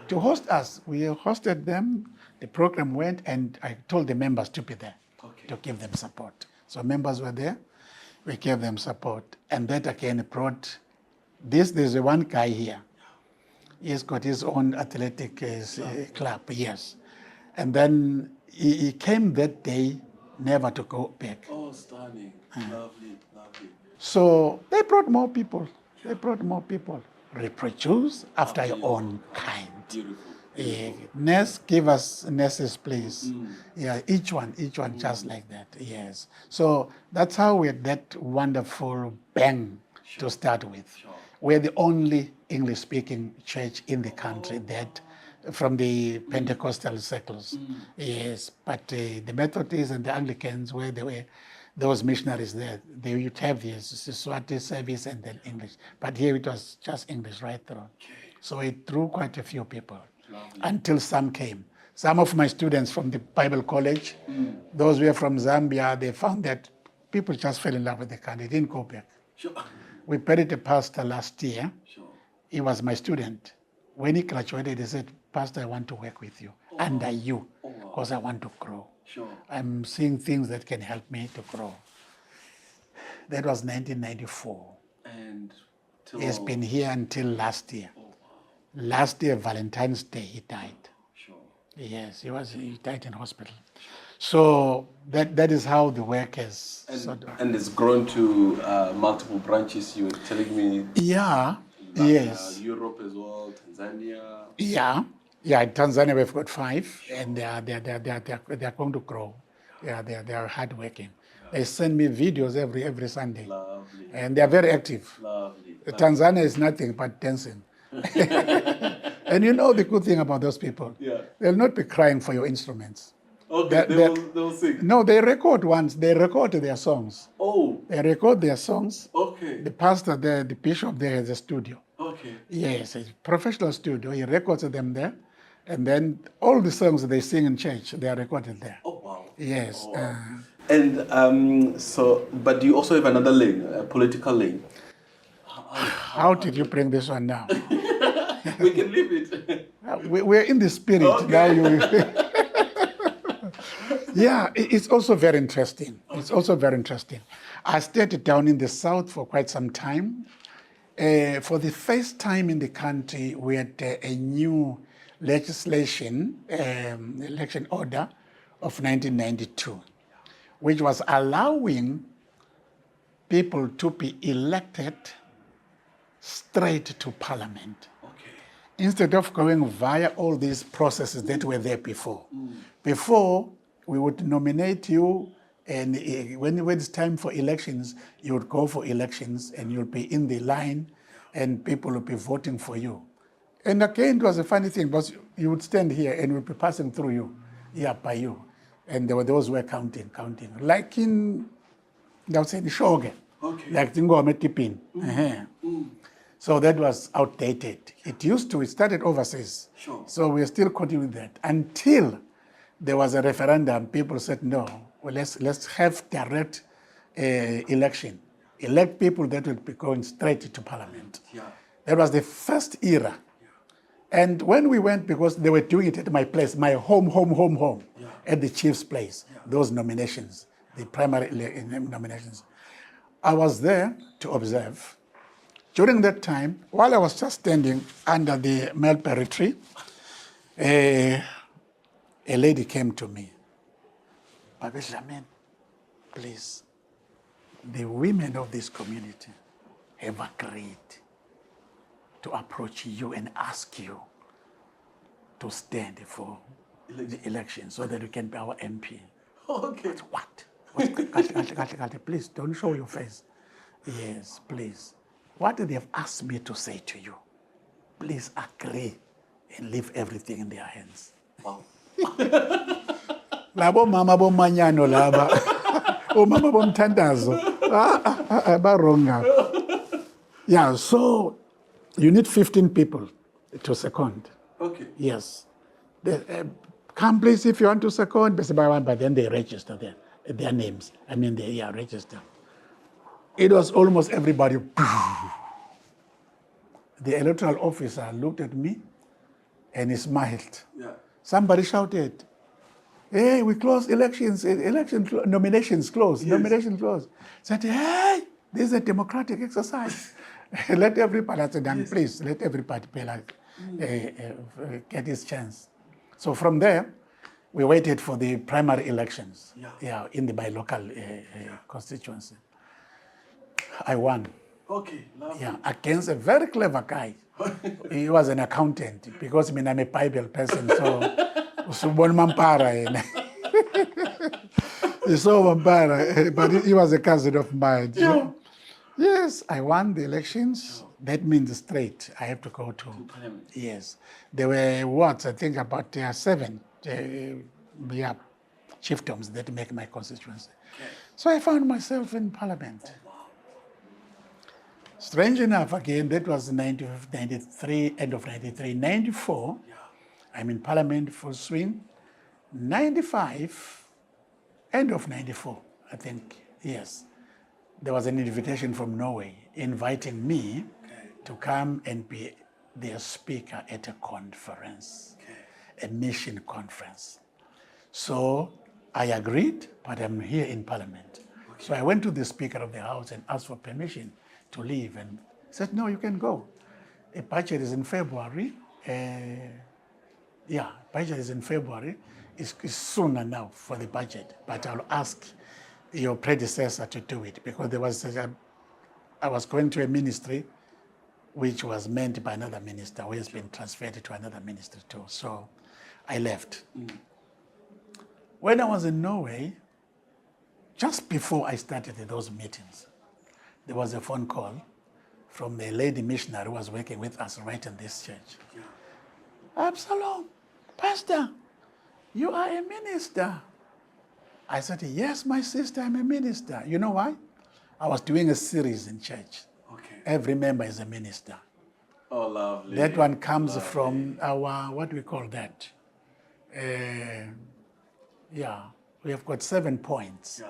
to host us. We hosted them. The program went, and I told the members to be there to give them support. So members were there. We gave them support. And that again brought this. There's one guy here. He's got his own athletic club, yes. And then he came that day, never to go back. Oh, stunning. Lovely, lovely. So they brought more people. They brought more people. Reproduce after your own kind. Beautiful. Ness, give us Nesses, please. Yeah, each one just like that, yes. So that's how we had that wonderful bang to start with. We're the only English-speaking church in the country that, from the Pentecostal circles, yes. But the Methodists and the Anglicans, where they were, those missionaries there, they would have the Swati service and then English. But here it was just English right through. So it drew quite a few people. Lovely. Until some came. Some of my students from the Bible College, those were from Zambia, they found that people just fell in love with the country. They didn't go back. Sure. We buried a pastor last year. Sure. He was my student. When he graduated, he said, Pastor, I want to work with you, under you, because I want to grow. Sure. I'm seeing things that can help me to grow. That was 1994. And He's been here until last year. Last year, Valentine's Day, he died. Sure. Yes, he died in hospital. So that is how the work is. And it's grown to multiple branches, you were telling me. Yeah, yes. Europe as well, Tanzania. Yeah, in Tanzania we've got 5, and they are going to grow. Yeah, they are hardworking. They send me videos every Sunday. Lovely. And they are very active. Lovely. Tanzania is nothing but dancing. And you know the good thing about those people? Yeah. They'll not be crying for your instruments. Okay, they'll sing. No, they record once. They record their songs. Oh. They record their songs. Okay. The pastor there, the bishop there has a studio. Okay. Yes, a professional studio. He records them there. And then all the songs they sing in church, they are recorded there. Oh, wow. Yes. Oh, wow. And but do you also have another lane, a political lane? How did you bring this one now? We can leave it. We're in the spirit. Okay. Now you. Yeah, it's also very interesting. Okay. It's also very interesting. I stayed down in the south for quite some time. For the first time in the country, we had a new legislation, election order of 1992, which was allowing people to be elected straight to parliament. Okay. Instead of going via all these processes that were there before. Before, we would nominate you, and when it's time for elections, you would go for elections, and you'll be in the line, and people will be voting for you. And again, it was a funny thing, because you would stand here, and we'll be passing through you, by you. And there were those who were counting. Like in, I would say, the Shoge. Okay. Like Tingome Tipin. So that was outdated. It started overseas. Sure. So we're still continuing that until there was a referendum. People said, no, well, let's have direct election. Elect people that will be going straight to parliament. Yeah. That was the first era. Yeah. And when we went, because they were doing it at my place, my home, yeah. At the chief's place, yeah. Those nominations, the primary nominations, I was there to observe. During that time, while I was just standing under the mulberry tree, a lady came to me. Babi Dlamini, please, the women of this community have agreed to approach you and ask you to stand for the election so that you can be our MP. Okay. What? Please, don't show your face. Yes, please. What they have asked me to say to you, please agree and leave everything in their hands. Wow. Labo mama bomanyano laba. O mama bomthandazo. Baronga. Yeah, so you need 15 people to second. Okay. Yes. Come please if you want to second, but then they register their names. I mean, they are registered. It was almost everybody. The electoral officer looked at me and he smiled. Yeah. Somebody shouted, "Hey, we closed elections. Nominations closed. Yes. Nominations closed." Said, "Hey, this is a democratic exercise. Let everybody," I said, Yes. "Please, let everybody get his chance." So from there, we waited for the primary elections. Yeah. In the bi-local constituency. I won. Okay, lovely. Yeah, against a very clever guy. He was an accountant because I'm a Bible person, so usubona mampara yena. He saw mampara, but he was a cousin of mine. Yeah. So, yes, I won the elections. That means straight. I have to go to Parliament. Yes, there were what I think about 7 chiefdoms that make my constituency. Okay. So I found myself in Parliament. Strange enough, again, that was 93, end of 93. 94, I'm in Parliament full swing. 95, end of 94, I think, yes. There was an invitation from Norway inviting me to come and be their speaker at a conference, a mission conference. So I agreed, but I'm here in Parliament. So I went to the Speaker of the House and asked for permission to leave, and said, "No, you can go. A budget is in February. Budget is in February. It's sooner now for the budget, but I'll ask your predecessor to do it," because there was I was going to a ministry which was meant by another minister who has been transferred to another ministry too. So I left. When I was in Norway, just before I started those meetings, there was a phone call from the lady missionary who was working with us right in this church. "Absalom, Pastor, you are a minister." I said, "Yes, my sister, I'm a minister." You know why? I was doing a series in church. Okay. Every member is a minister. Oh, lovely. That one comes from our, what do we call that? We have got 7 points.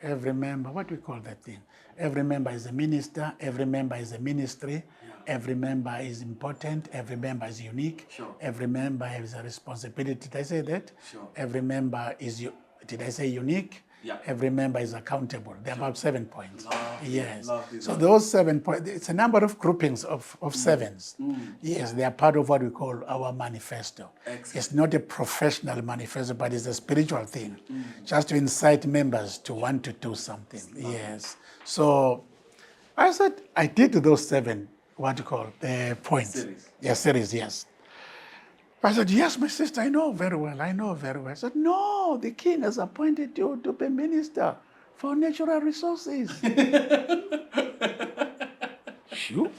Every member, what do we call that thing? Every member is a minister, every member is a ministry, every member is important, every member is unique, Sure. Every member has a responsibility. Did I say that? Sure. Every member is, did I say unique? Yeah. Every member is accountable. There are about 7 points. Lovely, yes. lovely, So lovely. those 7 points, it's a number of groupings of sevens. Yes, they are part of what we call our manifesto. Excellent. It's not a professional manifesto, but it's a spiritual thing, just to incite members to want to do something. Yes. So I said, I did those 7, what you call, points. Series. Yes, series, yes. I said, "Yes, my sister, I know very well. I said, "No, the king has appointed you to be minister for natural resources." Sure.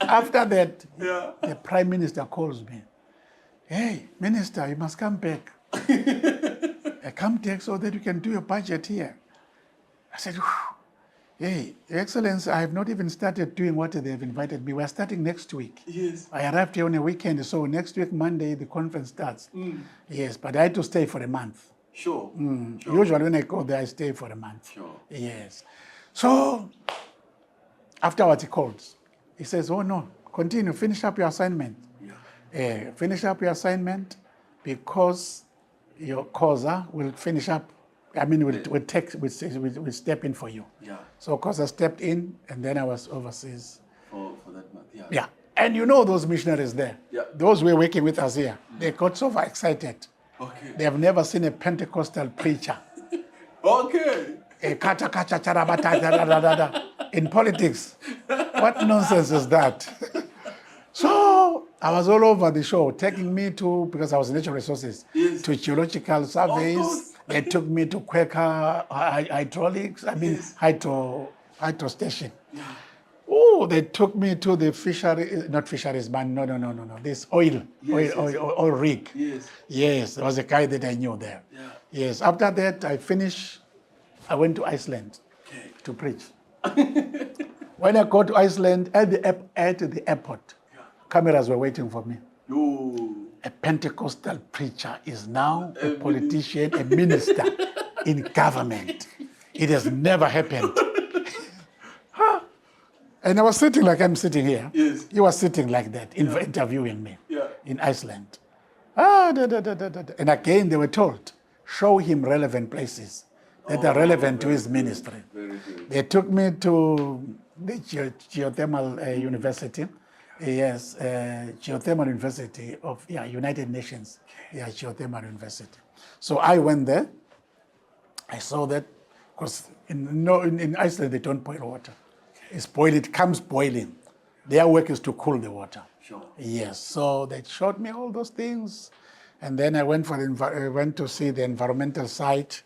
After that, the prime minister calls me. "Hey, minister, you must come back. Come back so that you can do your budget here." I said, "Whew. Hey, Excellency, I have not even started doing what they have invited me. We're starting next week." Yes. I arrived here on a weekend, so next week, Monday, the conference starts. Yes, but I had to stay for a month. Sure. Usually when I go there, I stay for a month. Sure. Yes. So afterwards he calls. He says, "Oh no, continue, finish up your assignment. Finish up your assignment because your COSA will finish up. I mean, we'll step in for you." So COSA stepped in, and then I was overseas. For that month, Yeah. And you know those missionaries there. Yeah. Those who were working with us here, they got so excited. Okay. They have never seen a Pentecostal preacher. Okay. A kata kata charabata da da da da da. In politics. What nonsense is that? So I was all over the show, taking me to, because I was in natural resources, Yes. to geological surveys. They took me to Quaker hydraulics, hydro station. Oh, they took me to the not fisheries, man, no, this oil rig. Yes, there was a guy that I knew there. Yes, after that, I finished, I went to Iceland to preach. When I got to Iceland, at the airport, cameras were waiting for me. A Pentecostal preacher is now a politician, a minister in government. It has never happened. And I was sitting like I'm sitting here. Yes. He was sitting like that, interviewing me Yeah. in Iceland. And again, they were told, show him relevant places that are relevant to his ministry. Very good. They took me to the geothermal university. Yes, geothermal university of United Nations. Yeah, geothermal university. So I went there. I saw that, because in Iceland they don't boil water. It comes boiling. Their work is to cool the water. Sure. Yes, so they showed me all those things, and then I went to see the environmental site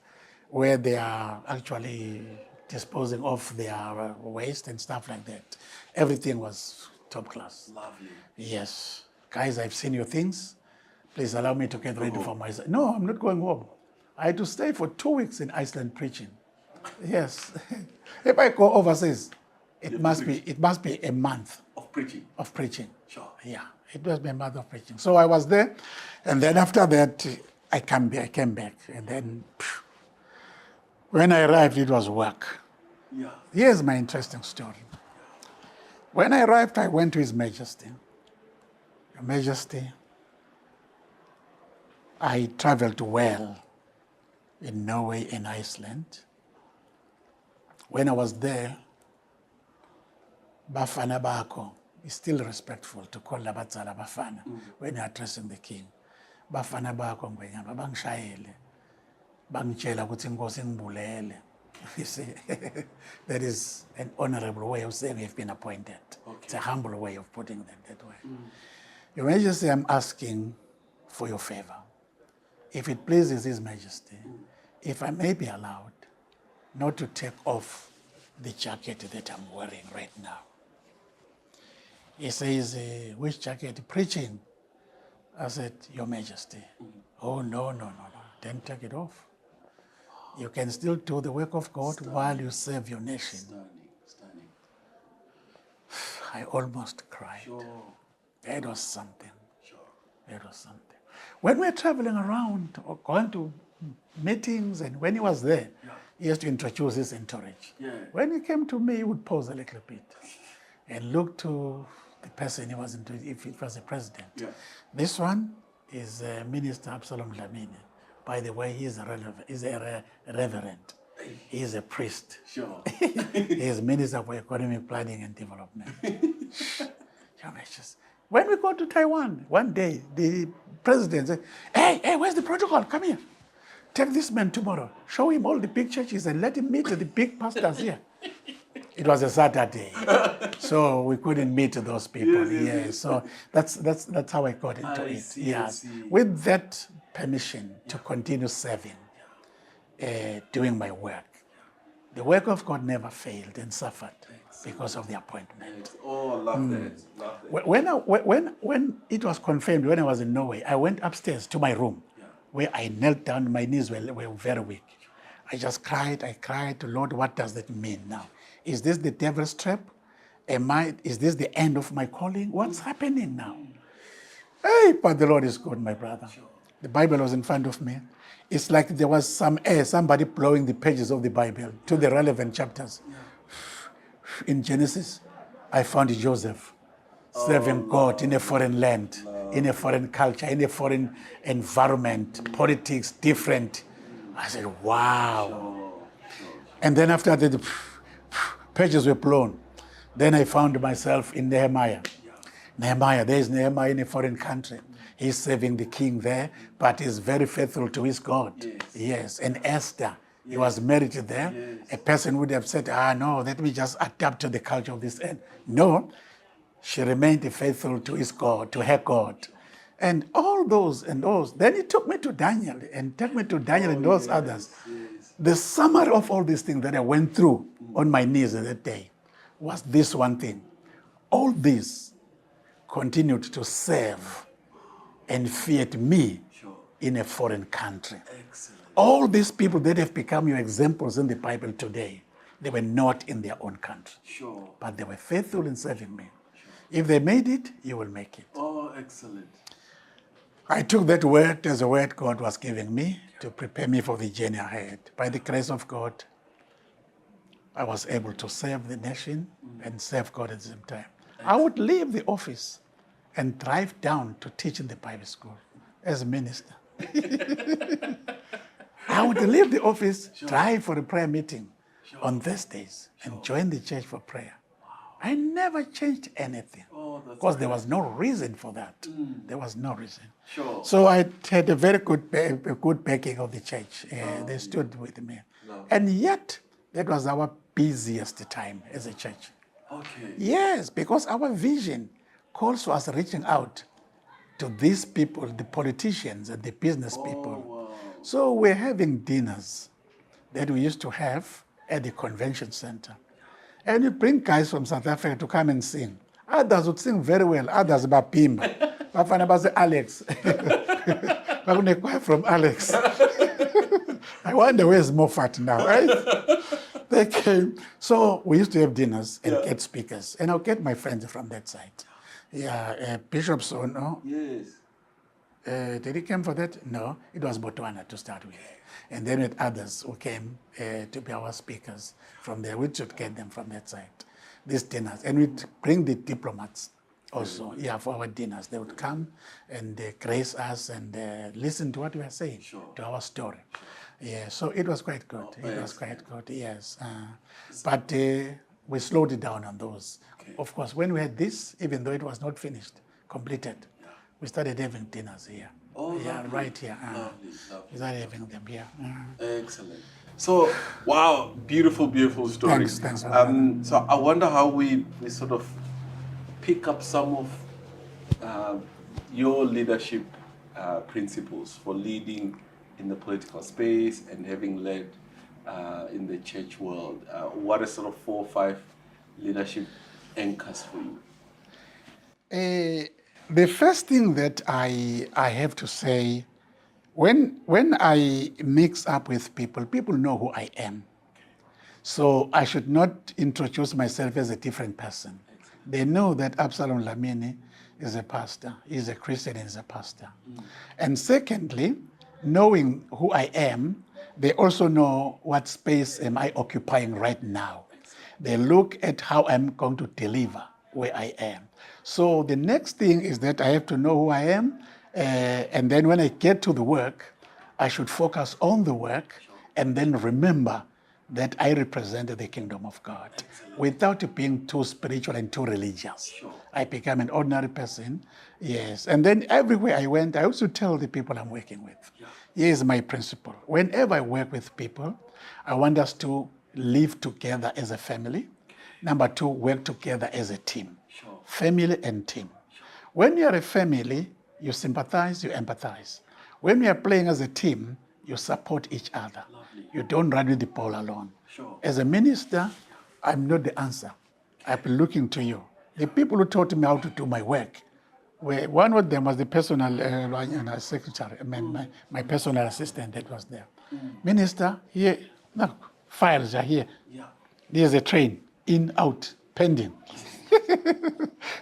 where they are actually disposing of their waste and stuff like that. Everything was top class. Lovely. Yes, guys, I've seen your things. Please allow me to get ready for myself. No, I'm not going home. I had to stay for 2 weeks in Iceland preaching. Yes, if I go overseas, it must be a month Of preaching. of preaching. Sure. Yeah, it was my month of preaching. So I was there, and then after that, I came back, and then when I arrived, it was work. Yeah. Here's my interesting story. When I arrived, I went to His Majesty. Your Majesty, I traveled well in Norway and Iceland. When I was there, Bafana Bako is still respectful to call Labatsala Bafana when you're addressing the king. Bafana Bako ngwenyama bangishayele bangitshela ukuthi inkosi ngibulele. You see, that is an honorable way of saying you've been appointed. Okay. It's a humble way of putting it that way. Your Majesty, I'm asking for your favor. If it pleases His Majesty, if I may be allowed not to take off the jacket that I'm wearing right now. He says, which jacket? Preaching. I said, Your Majesty. Oh, no. Don't take it off. You can still do the work of God while you serve your nation. Stunning. I almost cried. Sure. That was something. Sure. That was something. When we're traveling around or going to meetings, and when he was there, he used to introduce his entourage. Yeah. When he came to me, he would pause a little bit and look to the person he was into, if it was a president. Yeah. This one is Minister Absalom Dlamini. By the way, he's a reverend. He's a priest. Sure. He is Minister for Economic Planning and Development. Your Majesty. When we go to Taiwan, one day, the president said, hey, where's the protocol? Come here. Take this man tomorrow. Show him all the big churches and let him meet the big pastors here. It was a Saturday, so we couldn't meet those people. Yes. So that's how I got into it. See. With that permission to continue serving, doing my work. The work of God never failed and suffered because of the appointment. Oh, love that. When it was confirmed, when I was in Norway, I went upstairs to my room where I knelt down. My knees were very weak. I just cried. I cried, Lord, what does that mean now? Is this the devil's trap? Is this the end of my calling? What's happening now? Hey, but the Lord is good, my brother. Sure. The Bible was in front of me. It's like there was somebody blowing the pages of the Bible to the relevant chapters. In Genesis, I found Joseph serving God in a foreign land, in a foreign culture, in a foreign environment, politics different. I said, wow. And then after that, the pages were blown. Then I found myself in Nehemiah. There's Nehemiah in a foreign country. He's serving the king there, but he's very faithful to his God. Yes. And Esther, he was married there. A person would have said, no, let me just adapt to the culture of this end. No, she remained faithful to his God, to her God. And all those and those. Then he took me to Daniel and those others. The summary of all these things that I went through on my knees that day was this one thing. All this continued to serve and feed me in a foreign country. Excellent. All these people that have become your examples in the Bible today, they were not in their own country. Sure. But they were faithful in serving me. If they made it, you will make it. Oh, excellent. I took that word as a word God was giving me to prepare me for the journey ahead. By the grace of God, I was able to serve the nation and serve God at the same time. I would leave the office and drive down to teach in the Bible school as a minister. I would leave the office, drive for a prayer meeting on Thursdays, and join the church for prayer. I never changed anything because there was no reason for that. There was no reason. So I had a very good backing of the church. They stood with me. And yet, that was our busiest time as a church. Okay. Yes, because our vision calls for us reaching out to these people, the politicians and the business people. Wow. So we're having dinners that we used to have at the convention center. And you bring guys from South Africa to come and sing. Others would sing very well, others bapimba. Bafana base Alex. From Alex. I wonder where's Moffat now, right? They came. So we used to have dinners and get speakers. And I'll get my friends from that side. Yeah, Bishop Sono. Yes. Did he come for that? No, it was Botswana to start with. And then with others who came to be our speakers from there. We should get them from that side, these dinners. And we'd bring the diplomats also, for our dinners. They would come and grace us and listen to what we are saying, to our story. Yeah, so it was quite good. It was quite good, yes. But we slowed it down on those. Okay. Of course, when we had this, even though it was not finished, completed, we started having dinners here. Oh, yeah, lovely. right here. Lovely. We started having them here. Excellent. So, wow, beautiful, beautiful story. Thanks. So I wonder how we sort of pick up some of your leadership principles for leading in the political space and having led in the church world. What are sort of 4 or 5 leadership anchors for you? The first thing that I have to say, when I mix up with people, people know who I am. So I should not introduce myself as a different person. They know that Absalom Dlamini is a pastor. He's a Christian and he's a pastor. And secondly, knowing who I am, they also know what space am I occupying right now. They look at how I'm going to deliver where I am. So the next thing is that I have to know who I am, and then when I get to the work, I should focus on the work and then remember that I represent the kingdom of God without being too spiritual and too religious. I become an ordinary person, yes. And then everywhere I went, I also tell the people I'm working with. Here's my principle. Whenever I work with people, I want us to live together as a family. Number 2, work together as a team. Family and team. When you are a family, you sympathize, you empathize. When we are playing as a team, you support each other. You don't run with the ball alone. As a minister, I'm not the answer. I've been looking to you. The people who taught me how to do my work, one of them was the personal secretary, my personal assistant that was there. Minister, here, no, files are here. There's a train, in, out, pending.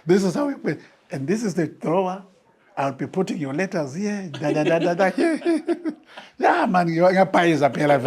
This is how we put, and this is the drawer. I'll be putting your letters here, here. Yeah, man, you're a pies up here.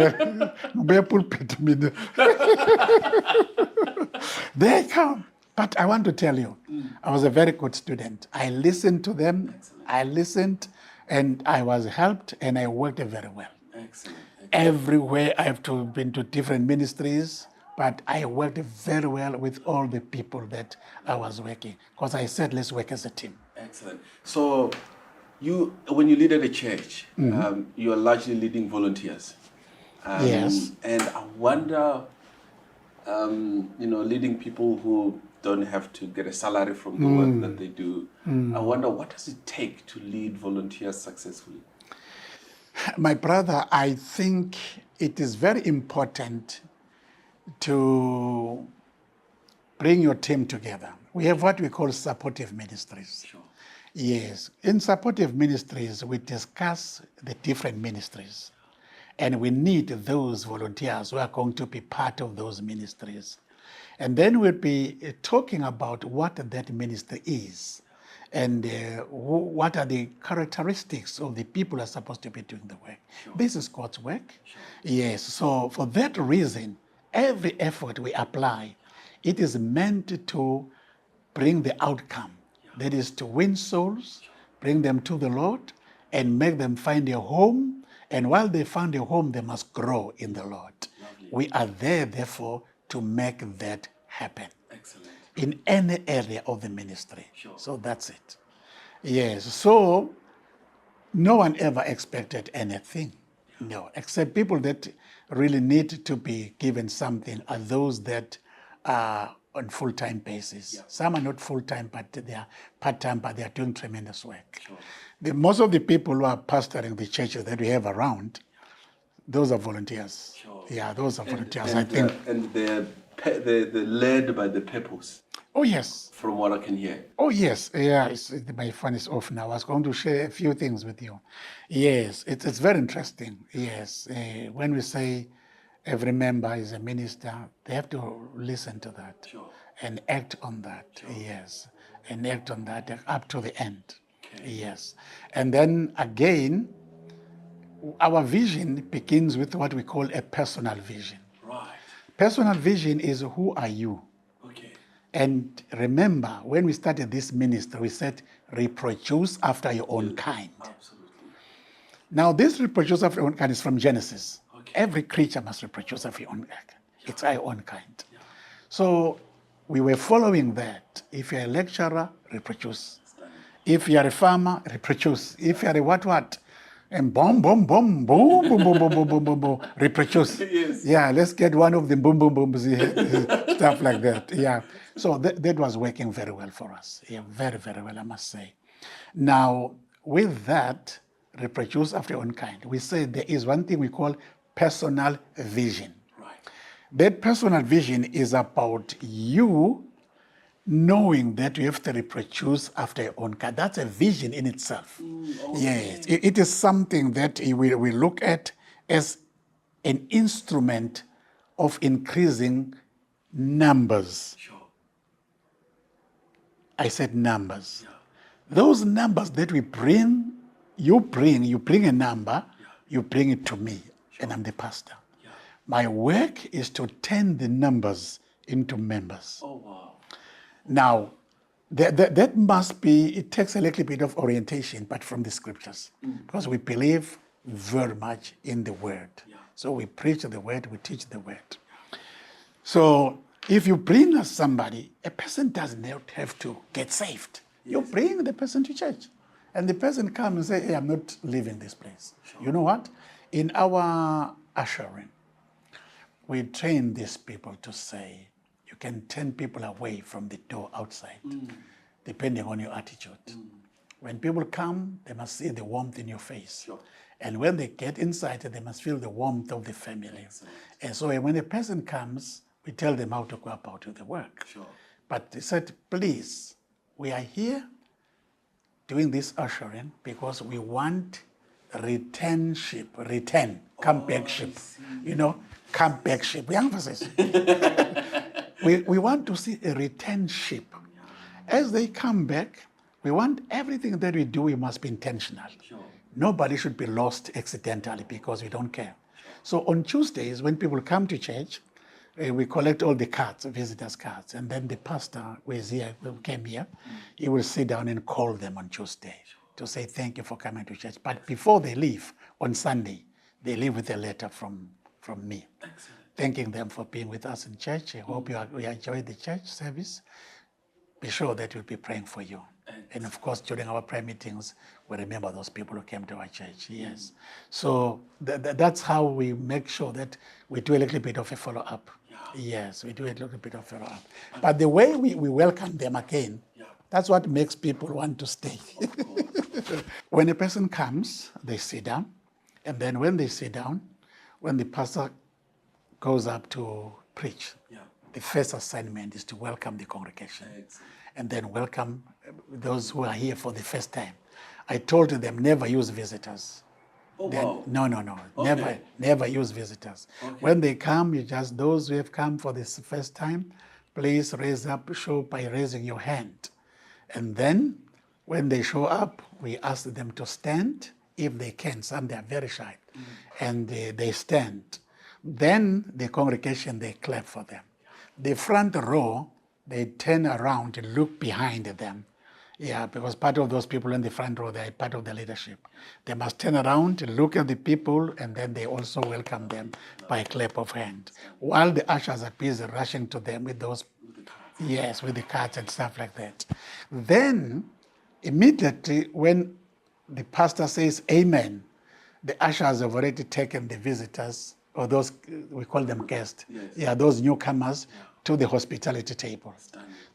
They come. But I want to tell you, I was a very good student. I listened to them, I listened, and I was helped, and I worked very well. Excellent. Everywhere I've been to different ministries, but I worked very well with all the people that I was working, because I said, let's work as a team. Excellent. So, when you lead at a church, you are largely leading volunteers. Yes. And I wonder, leading people who don't have to get a salary from the work that they do. I wonder, what does it take to lead volunteers successfully? My brother, I think it is very important to bring your team together. We have what we call supportive ministries. Sure. Yes. In supportive ministries, we discuss the different ministries. And we need those volunteers who are going to be part of those ministries. And then we'll be talking about what that ministry is and what are the characteristics of the people who are supposed to be doing the work. Sure. This is God's work. Sure. Yes. So for that reason, every effort we apply, it is meant to bring the outcome. That is to win souls, bring them to the Lord, and make them find a home. And while they find a home, they must grow in the Lord. Lovely. We are there, therefore, to make that happen. Excellent. In any area of the ministry. Sure. So that's it. Yes. So no one ever expected anything. No, except people that really need to be given something are those that are on full-time basis. Yeah. Some are not full-time, but they are part-time, but they are doing tremendous work. Sure. Most of the people who are pastoring the churches that we have around, those are volunteers. Sure. Yeah, those are volunteers, And, I think. And they're led by the purpose, Oh, yes. from what I can hear. Oh, yes. Yeah, my phone is off now. I was going to share a few things with you. Yes, it's very interesting. Yes. When we say every member is a minister, they have to listen to that. Sure. And act on that. Sure. Yes. And act on that up to the end. Okay. Yes. And then again, our vision begins with what we call a personal vision. Right. Personal vision is who are you? Okay. And remember, when we started this ministry, we said, reproduce after your own kind. Absolutely. Now, this reproduce after your own kind is from Genesis. Okay. Every creature must reproduce after your own kind. Yeah. It's our own kind. Yeah. So we were following that. If you're a lecturer, reproduce. If you're a farmer, reproduce. If you're a what, and boom, boom, boom, boom, boom, boom, boom, boom, boom, boom, boom, reproduce. Yes. Yeah, let's get one of the boom, boom, boom, stuff like that. Yeah. So that was working very well for us. Yeah, very, very well, I must say. Now, with that, reproduce after your own kind, we say there is one thing we call personal vision. Right. That personal vision is about you knowing that you have to reproduce after your own kind. That's a vision in itself. Okay. Yes, it is something that we look at as an instrument of increasing numbers. Sure. I said numbers. Yeah. Those numbers that we bring, you bring a number, Yeah. you bring it to me, and I'm the pastor. Yeah. My work is to turn the numbers into members. Oh, wow. Now, that must be, it takes a little bit of orientation, but from the scriptures, because we believe very much in the word. Yeah. So we preach the word, we teach the word. Yeah. So if you bring us somebody, a person does not have to get saved. Yes. You bring the person to church, and the person comes and says, hey, I'm not leaving this place. Sure. You know what? In our ushering, we train these people to say, you can turn people away from the door outside, depending on your attitude. When people come, they must see the warmth in your face. Sure. And when they get inside, they must feel the warmth of the family. Excellent. And so when a person comes, we tell them how to go about with the work. Sure. But they said, please, we are here doing this ushering because we want returnship, comebackship. You know, comebackship. We emphasize. We want to see a returnship. As they come back, we want everything that we do, we must be intentional. Sure. Nobody should be lost accidentally because we don't care. So on Tuesdays, when people come to church, we collect all the cards, visitors' cards, and then the pastor who came here, he will sit down and call them on Tuesday to say thank you for coming to church. But before they leave on Sunday, they leave with a letter from me. Excellent. Thanking them for being with us in church. I hope you enjoyed the church service. Be sure that we'll be praying for you. And of course, during our prayer meetings, we remember those people who came to our church. Yes. So that's how we make sure that we do a little bit of a follow-up. Yeah. Yes, we do a little bit of follow-up. But the way we welcome them again, that's what makes people want to stay. When a person comes, they sit down. And then when they sit down, when the pastor goes up to preach, the first assignment is to welcome the congregation. Excellent. And then welcome those who are here for the first time. I told them never use visitors. Oh, Then, wow. No. Okay. Never use visitors. Okay. When they come, you just, those who have come for this first time, please show by raising your hand. And then when they show up, we ask them to stand if they can. Some, they are very shy. And they stand. Then the congregation, they clap for them. The front row, they turn around and look behind them. Yeah, because part of those people in the front row, they are part of the leadership. They must turn around, look at the people, and then they also welcome them by a clap of hand. While the ushers are busy rushing to them with those, yes, with the cards and stuff like that. Then, immediately when the pastor says amen, the ushers have already taken the visitors, or those, we call them guests, those newcomers, to the hospitality table.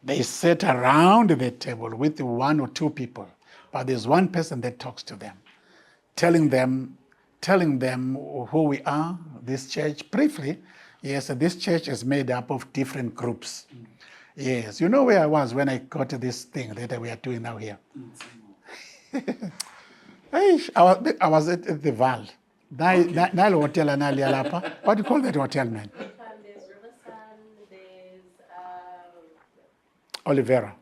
They sit around the table with 1 or 2 people, but there's one person that talks to them, telling them who we are, this church, briefly. Yes, this church is made up of different groups. Yes, you know where I was when I got to this thing that we are doing now here? I was at the Val. Hotel. What do you call that hotel, man? There's Riversun, there's Olivera.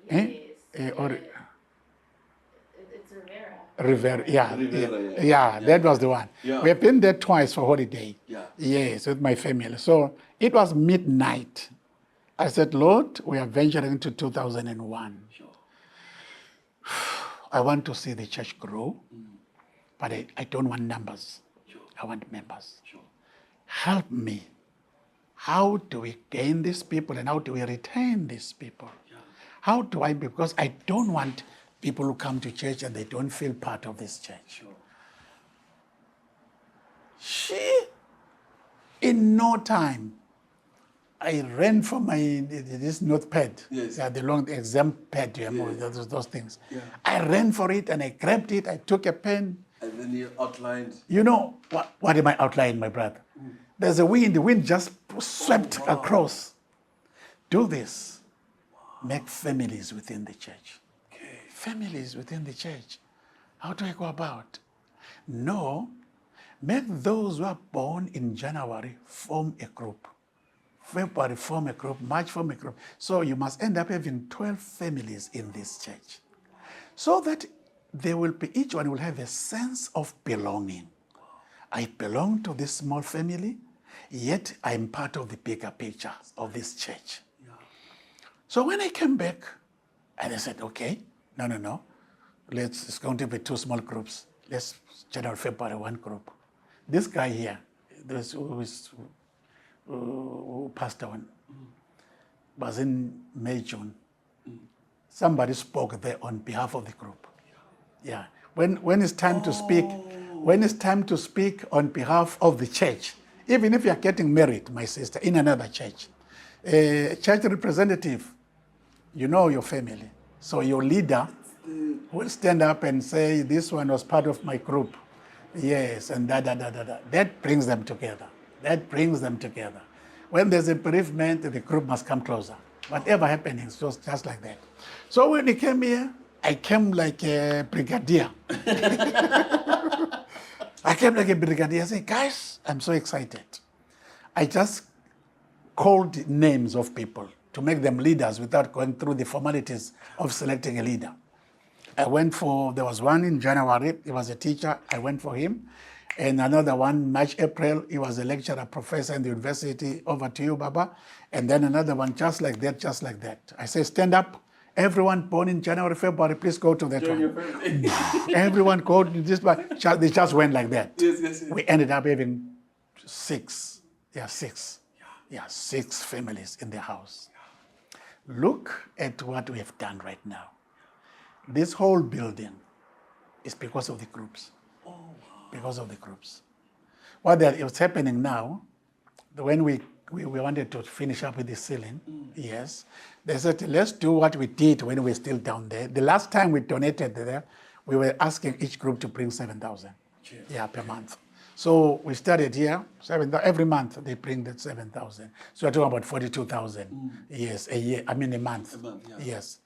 yes. Or It's Rivera. Rivera, yeah. Rivera, Yeah, that was the one. Yeah. We have been there twice for holiday. Yeah. Yes, with my family. So it was midnight. I said, Lord, we are venturing into 2001. Sure. I want to see the church grow, but I don't want numbers. Sure. I want members. Sure. Help me. How do we gain these people and how do we retain these people? Yeah. How do I, because I don't want people who come to church and they don't feel part of this church. Sure. In no time, I ran for this notepad, Yes. the long exam pad, Yes. those things. Yeah. I ran for it and I grabbed it, I took a pen. And then you outlined. You know, what am I outlining, my brother? There's a wind, the wind just swept across. Do this. Make families within the church. Okay. Families within the church. How do I go about? No, make those who are born in January form a group. February form a group, March form a group. So you must end up having 12 families in this church. So that they will be, each one will have a sense of belonging. I belong to this small family, yet I'm part of the bigger picture of this church. Yeah. So when I came back, and I said, okay, no. It's going to be 2 small groups. Let's January, February, 1 group. This guy here, this who passed on, was in May, June. Somebody spoke there on behalf of the group. Yeah. When it's time to speak, on behalf of the church, even if you are getting married, my sister, in another church, a church representative, you know your family. So your leader will stand up and say, this one was part of my group. Yes, and da. That brings them together. When there's a bereavement, the group must come closer. Whatever happening, it's just like that. So when he came here, I came like a brigadier. I said, guys, I'm so excited. I just called names of people to make them leaders without going through the formalities of selecting a leader. There was one in January, he was a teacher, I went for him. And another one, March, April, he was a lecturer, professor in the university, over to you, Baba. And then another one, just like that. I say, stand up. Everyone born in January, February, please go to that one. Everyone go to this one. They just went like that. Yes. We ended up having 6. Yeah, 6. Yeah, 6 families in the house. Look at what we have done right now. This whole building is because of the groups. Because of the groups. What's happening now, when we wanted to finish up with the ceiling, yes, they said, let's do what we did when we were still down there. The last time we donated there, we were asking each group to bring 7,000 per month. So we started here, every month they bring that 7,000. So we're talking about 42,000, yes, a year, a month. Yes,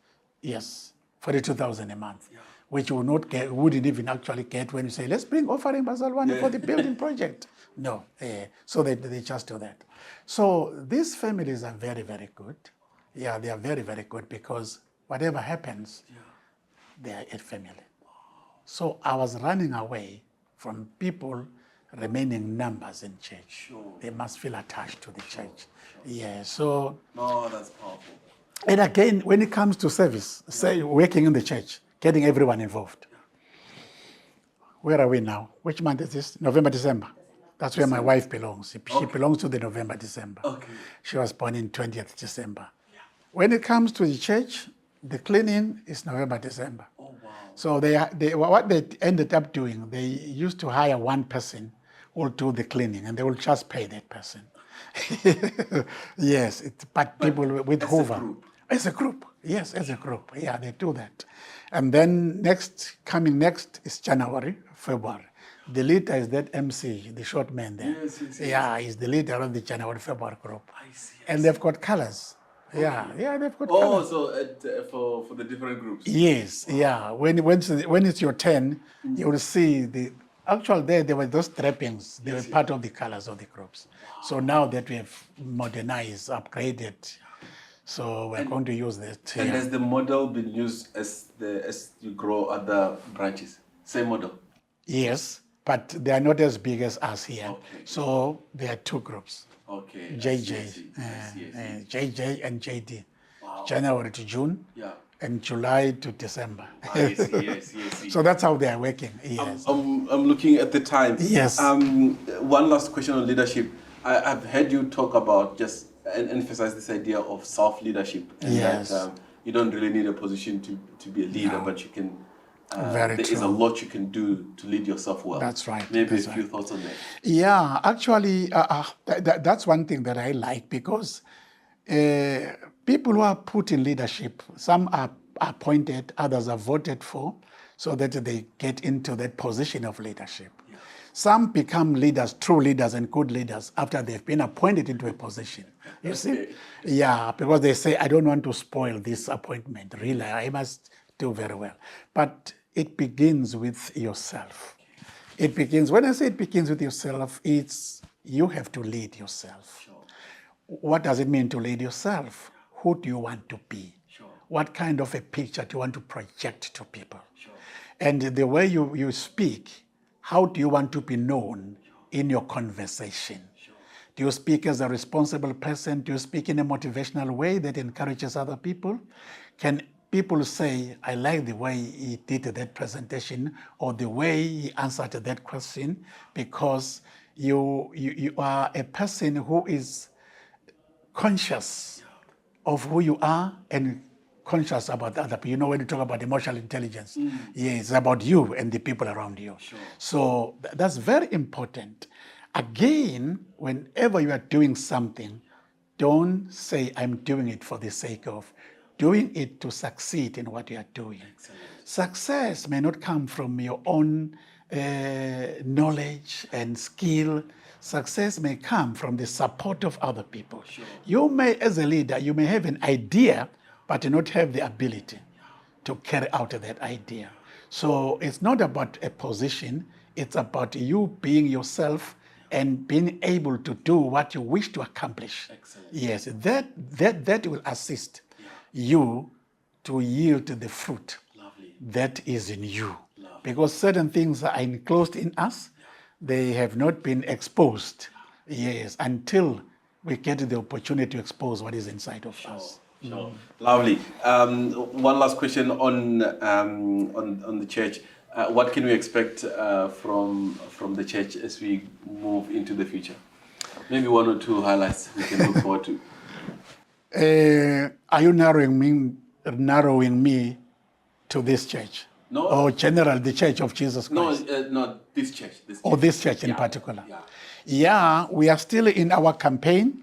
42,000 a month. Yeah. Which we wouldn't even actually get when you say, let's bring offering Bazalwane for the building project. No, so they just do that. So these families are very, very good. Yeah, they are very, very good because whatever happens, they are a family. So I was running away from people remaining numbers in church. Sure. They must feel attached to the church. Yeah, so, No, that's powerful. and again, when it comes to service, say working in the church, getting everyone involved. Where are we now? Which month is this? November, December. That's where my wife belongs. She belongs to the November, December. Okay. She was born in 20th December. When it comes to the church, the cleaning is November, December. Oh, wow. So what they ended up doing, they used to hire one person who will do the cleaning, and they will just pay that person. Yes, but people with as a Hoover. group? As a group, yes, as a group. Yeah, they do that. And then coming next is January, February. The leader is that MC, the short man there. Yes. Yeah, he's the leader of the January, February group. I see. And they've got colors. Yeah, they've got colors. So for the different groups. Yes, yeah. When it's your turn, you will see there were those trappings. They were part of the colors of the groups. Wow. So now that we have modernized, upgraded, so we're going to use that. And has the model been used as you grow other branches? Same model? Yes, but they are not as big as us here. Okay. So there are two groups. Okay. JJ, I see. JJ and JD. Wow. January to June. Yeah. And July to December. I see. So that's how they are working. Yes. I'm looking at the time. Yes. One last question on leadership. I've heard you talk about just and emphasize this idea of self-leadership. And yes. that you don't really need a position to be a leader, but you can. There is a lot you can do to lead yourself well. That's right. Maybe a few thoughts on that. Yeah, actually, that's one thing that I like because people who are put in leadership, some are appointed, others are voted for, so that they get into that position of leadership. Yeah. Some become leaders, true leaders and good leaders after they've been appointed into a position. You see? Yeah, because they say, I don't want to spoil this appointment. Really, I must do very well. But it begins with yourself. It begins, when I say it begins with yourself, it's you have to lead yourself. Sure. What does it mean to lead yourself? Who do you want to be? Sure. What kind of a picture do you want to project to people? Sure. And the way you speak, how do you want to be known in your conversation? Sure. Do you speak as a responsible person? Do you speak in a motivational way that encourages other people? Can people say, I like the way he did that presentation or the way he answered that question, because you are a person who is conscious of who you are and conscious about other people. You know, when you talk about emotional intelligence, it's about you and the people around you. Sure. So that's very important. Again, whenever you are doing something, don't say, I'm doing it for the sake of. Doing it to succeed in what you are doing. Excellent. Success may not come from your own knowledge and skill. Success may come from the support of other people. Sure. You may, as a leader, you may have an idea, but not have the ability to carry out that idea. So it's not about a position, it's about you being yourself and being able to do what you wish to accomplish. Excellent. Yes, that will assist you to yield the fruit. Lovely. That is in you. Lovely. Because certain things are enclosed in us, they have not been exposed, yes, until we get the opportunity to expose what is inside of us. Sure. Lovely. One last question on the church. What can we expect from the church as we move into the future? Maybe one or two highlights we can look forward to. Are you narrowing me to this church? No. Or general, the Church of Jesus Christ? No, not this church. Or this church in particular? Yeah. Yeah, we are still in our campaign.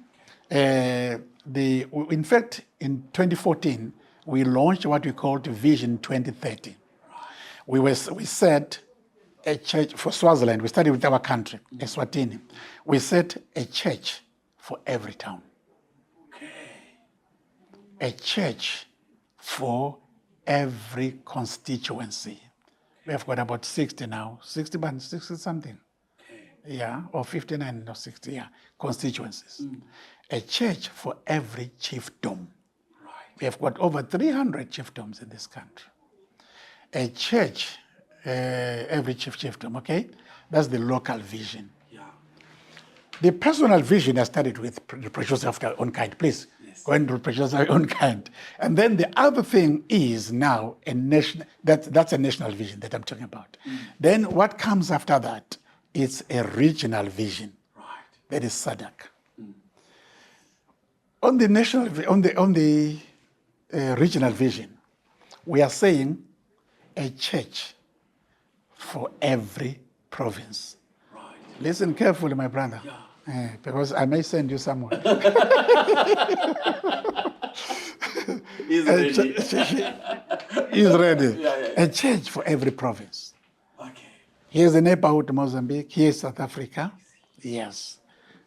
In fact, in 2014, we launched what we called Vision 2030. Right. We set a church for Swaziland. We started with our country, Eswatini. We set a church for every town. A church for every constituency. We have got about 60 now, 60 something. Okay. Yeah, or 59 or 60, yeah, constituencies. A church for every chiefdom. Right. We have got over 300 chiefdoms in this country. A church, every chiefdom, okay? That's the local vision. The personal vision I started with produce after our own kind. Please, go and produce our own kind. And then the other thing is now a national, that's a national vision that I'm talking about. Then what comes after that is a regional vision. Right. That is SADC. On the national, on the regional vision, we are saying a church for every province. Right. Listen carefully, my brother, because I may send you somewhere. He's ready. He's ready. Yeah. A church for every province. Okay. Here's the neighborhood, Mozambique. Here's South Africa. Yes.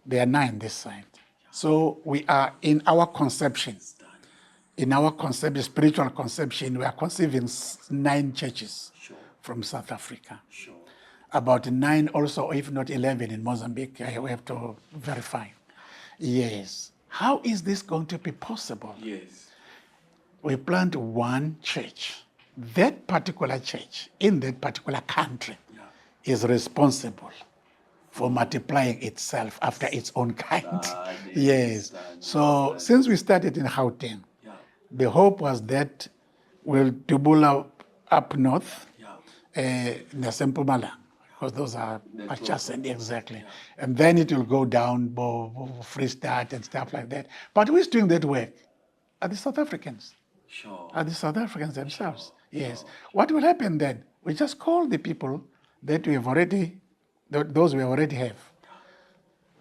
There are 9 this side. So we are in our conception. In our conception, spiritual conception, we are conceiving 9 churches from South Africa. Sure. About 9 also, if not 11 in Mozambique. We have to verify. Yes. How is this going to be possible? Yes. We plant one church. That particular church in that particular country is responsible for multiplying itself after its own kind. Yes. So since we started in Gauteng, the hope was that we'll double up north, Nasempumalanga, because those are adjacent, exactly. And then it will go down, Free State and stuff like that. But who's doing that work? Are the South Africans. Sure. Are the South Africans themselves. Yes. What will happen then? We just call the people that we have already, those we already have.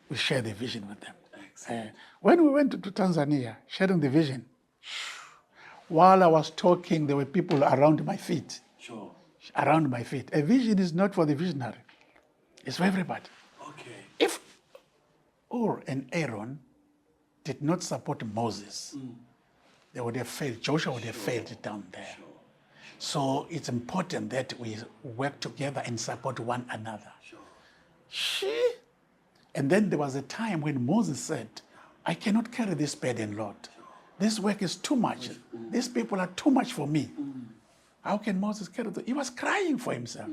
We share the vision with them. When we went to Tanzania, sharing the vision, while I was talking, there were people around my feet. Sure. Around my feet. A vision is not for the visionary. It's for everybody. Okay. If Ur and Aaron did not support Moses, they would have failed. Joshua would have failed down there. Sure. So it's important that we work together and support one another. Sure. And then there was a time when Moses said, I cannot carry this burden, Lord. This work is too much. These people are too much for me. How can Moses carry it? He was crying for himself.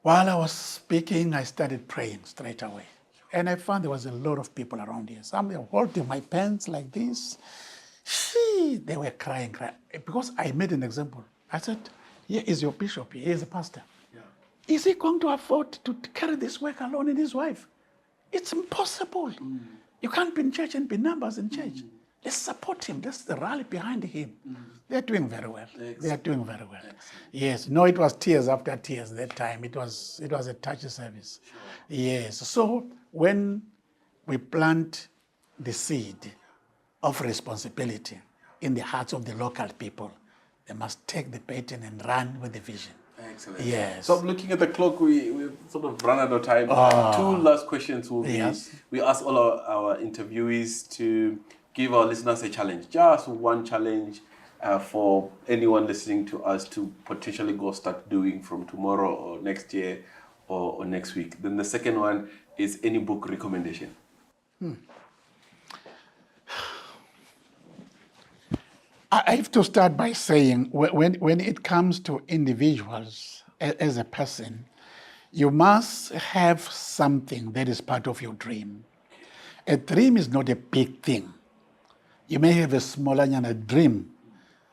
While I was speaking, I started praying straight away. And I found there was a lot of people around here. Some were holding my pants like this. They were crying. Because I made an example. I said, here is your bishop, here is a pastor. Is he going to afford to carry this work alone and his wife? It's impossible. You can't be in church and be numbers in church. Let's support him. Let's rally behind him. They're doing very well. Excellent. They are doing very well. Excellent. Yes. No, it was tears after tears that time. It was a touchy service. Sure. Yes. So when we plant the seed of responsibility in the hearts of the local people, they must take the baton and run with the vision. Excellent. Yes. So looking at the clock, we sort of run out of time. 2 last questions will be, we ask all our interviewees to give our listeners a challenge. Just one challenge for anyone listening to us to potentially go start doing from tomorrow or next year or next week. Then the second one is any book recommendation. I have to start by saying when it comes to individuals as a person, you must have something that is part of your dream. A dream is not a big thing. You may have a smaller dream.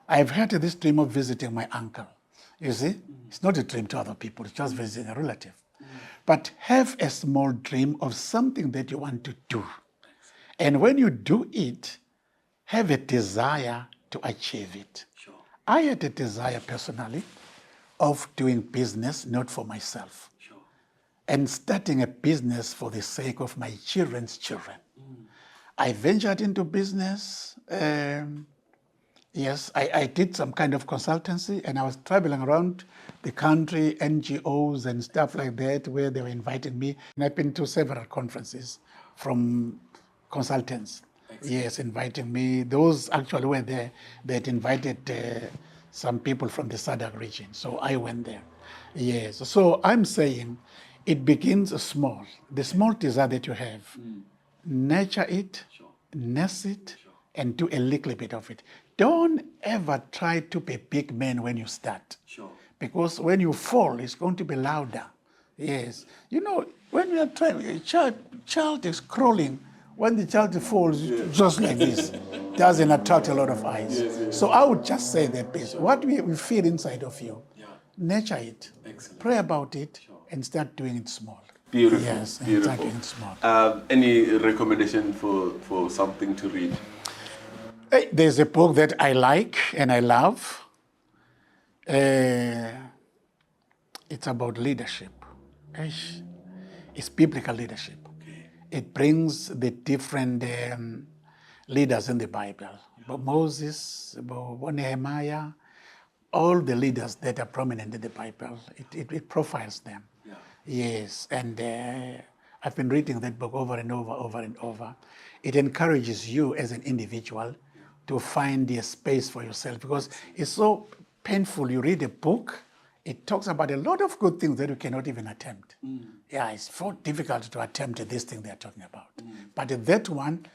I've had this dream of visiting my uncle. You see, it's not a dream to other people, it's just visiting a relative. But have a small dream of something that you want to do. And when you do it, have a desire to achieve it. Sure. I had a desire personally of doing business, not for myself, Sure. and starting a business for the sake of my children's children. I ventured into business. Yes, I did some kind of consultancy, and I was traveling around the country, NGOs and stuff like that, where they were inviting me. And I've been to several conferences from consultants. Excellent. Yes, inviting me. Those actually were there. They had invited some people from the SADC region, so I went there. Yes, so I'm saying it begins small. The small desire that you have, nurture it, Sure. nurse it, Sure. and do a little bit of it. Don't ever try to be a big man when you start. Sure. Because when you fall, it's going to be louder. Yes. You know, When we are trying, a child is crawling. When the child falls, just like this, doesn't attract a lot of eyes. So I would just say that piece. What we feel inside of you, nurture it, pray about it, and start doing it small. Beautiful. Yes, and Beautiful. start doing it small. Any recommendation for something to read? Hey, there's a book that I like and I love. It's about leadership. It's biblical leadership. It brings the different leaders in the Bible. But Moses, Nehemiah, all the leaders that are prominent in the Bible, it profiles them. Yes, and I've been reading that book over and over. It encourages you as an individual to find a space for yourself, because it's so painful. You read a book, it talks about a lot of good things that you cannot even attempt. Yeah, it's so difficult to attempt this thing they're talking about. But that one,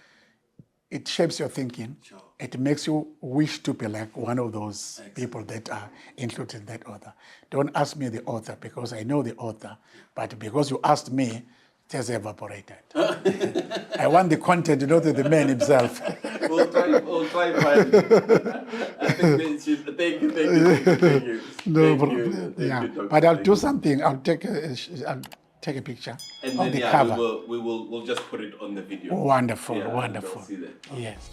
it shapes your thinking. It makes you wish to be like one of those people that are included in that author. Don't ask me the author, because I know the author, but because you asked me, it has evaporated. I want the content, not the man himself. We'll try find it. I think thank you. No Thank problem. you. Yeah, Thank you, but I'll Dr. do something. I'll take a picture And of then the cover. we'll just put it on the video. Wonderful, Yeah, wonderful. they'll see that. Yes.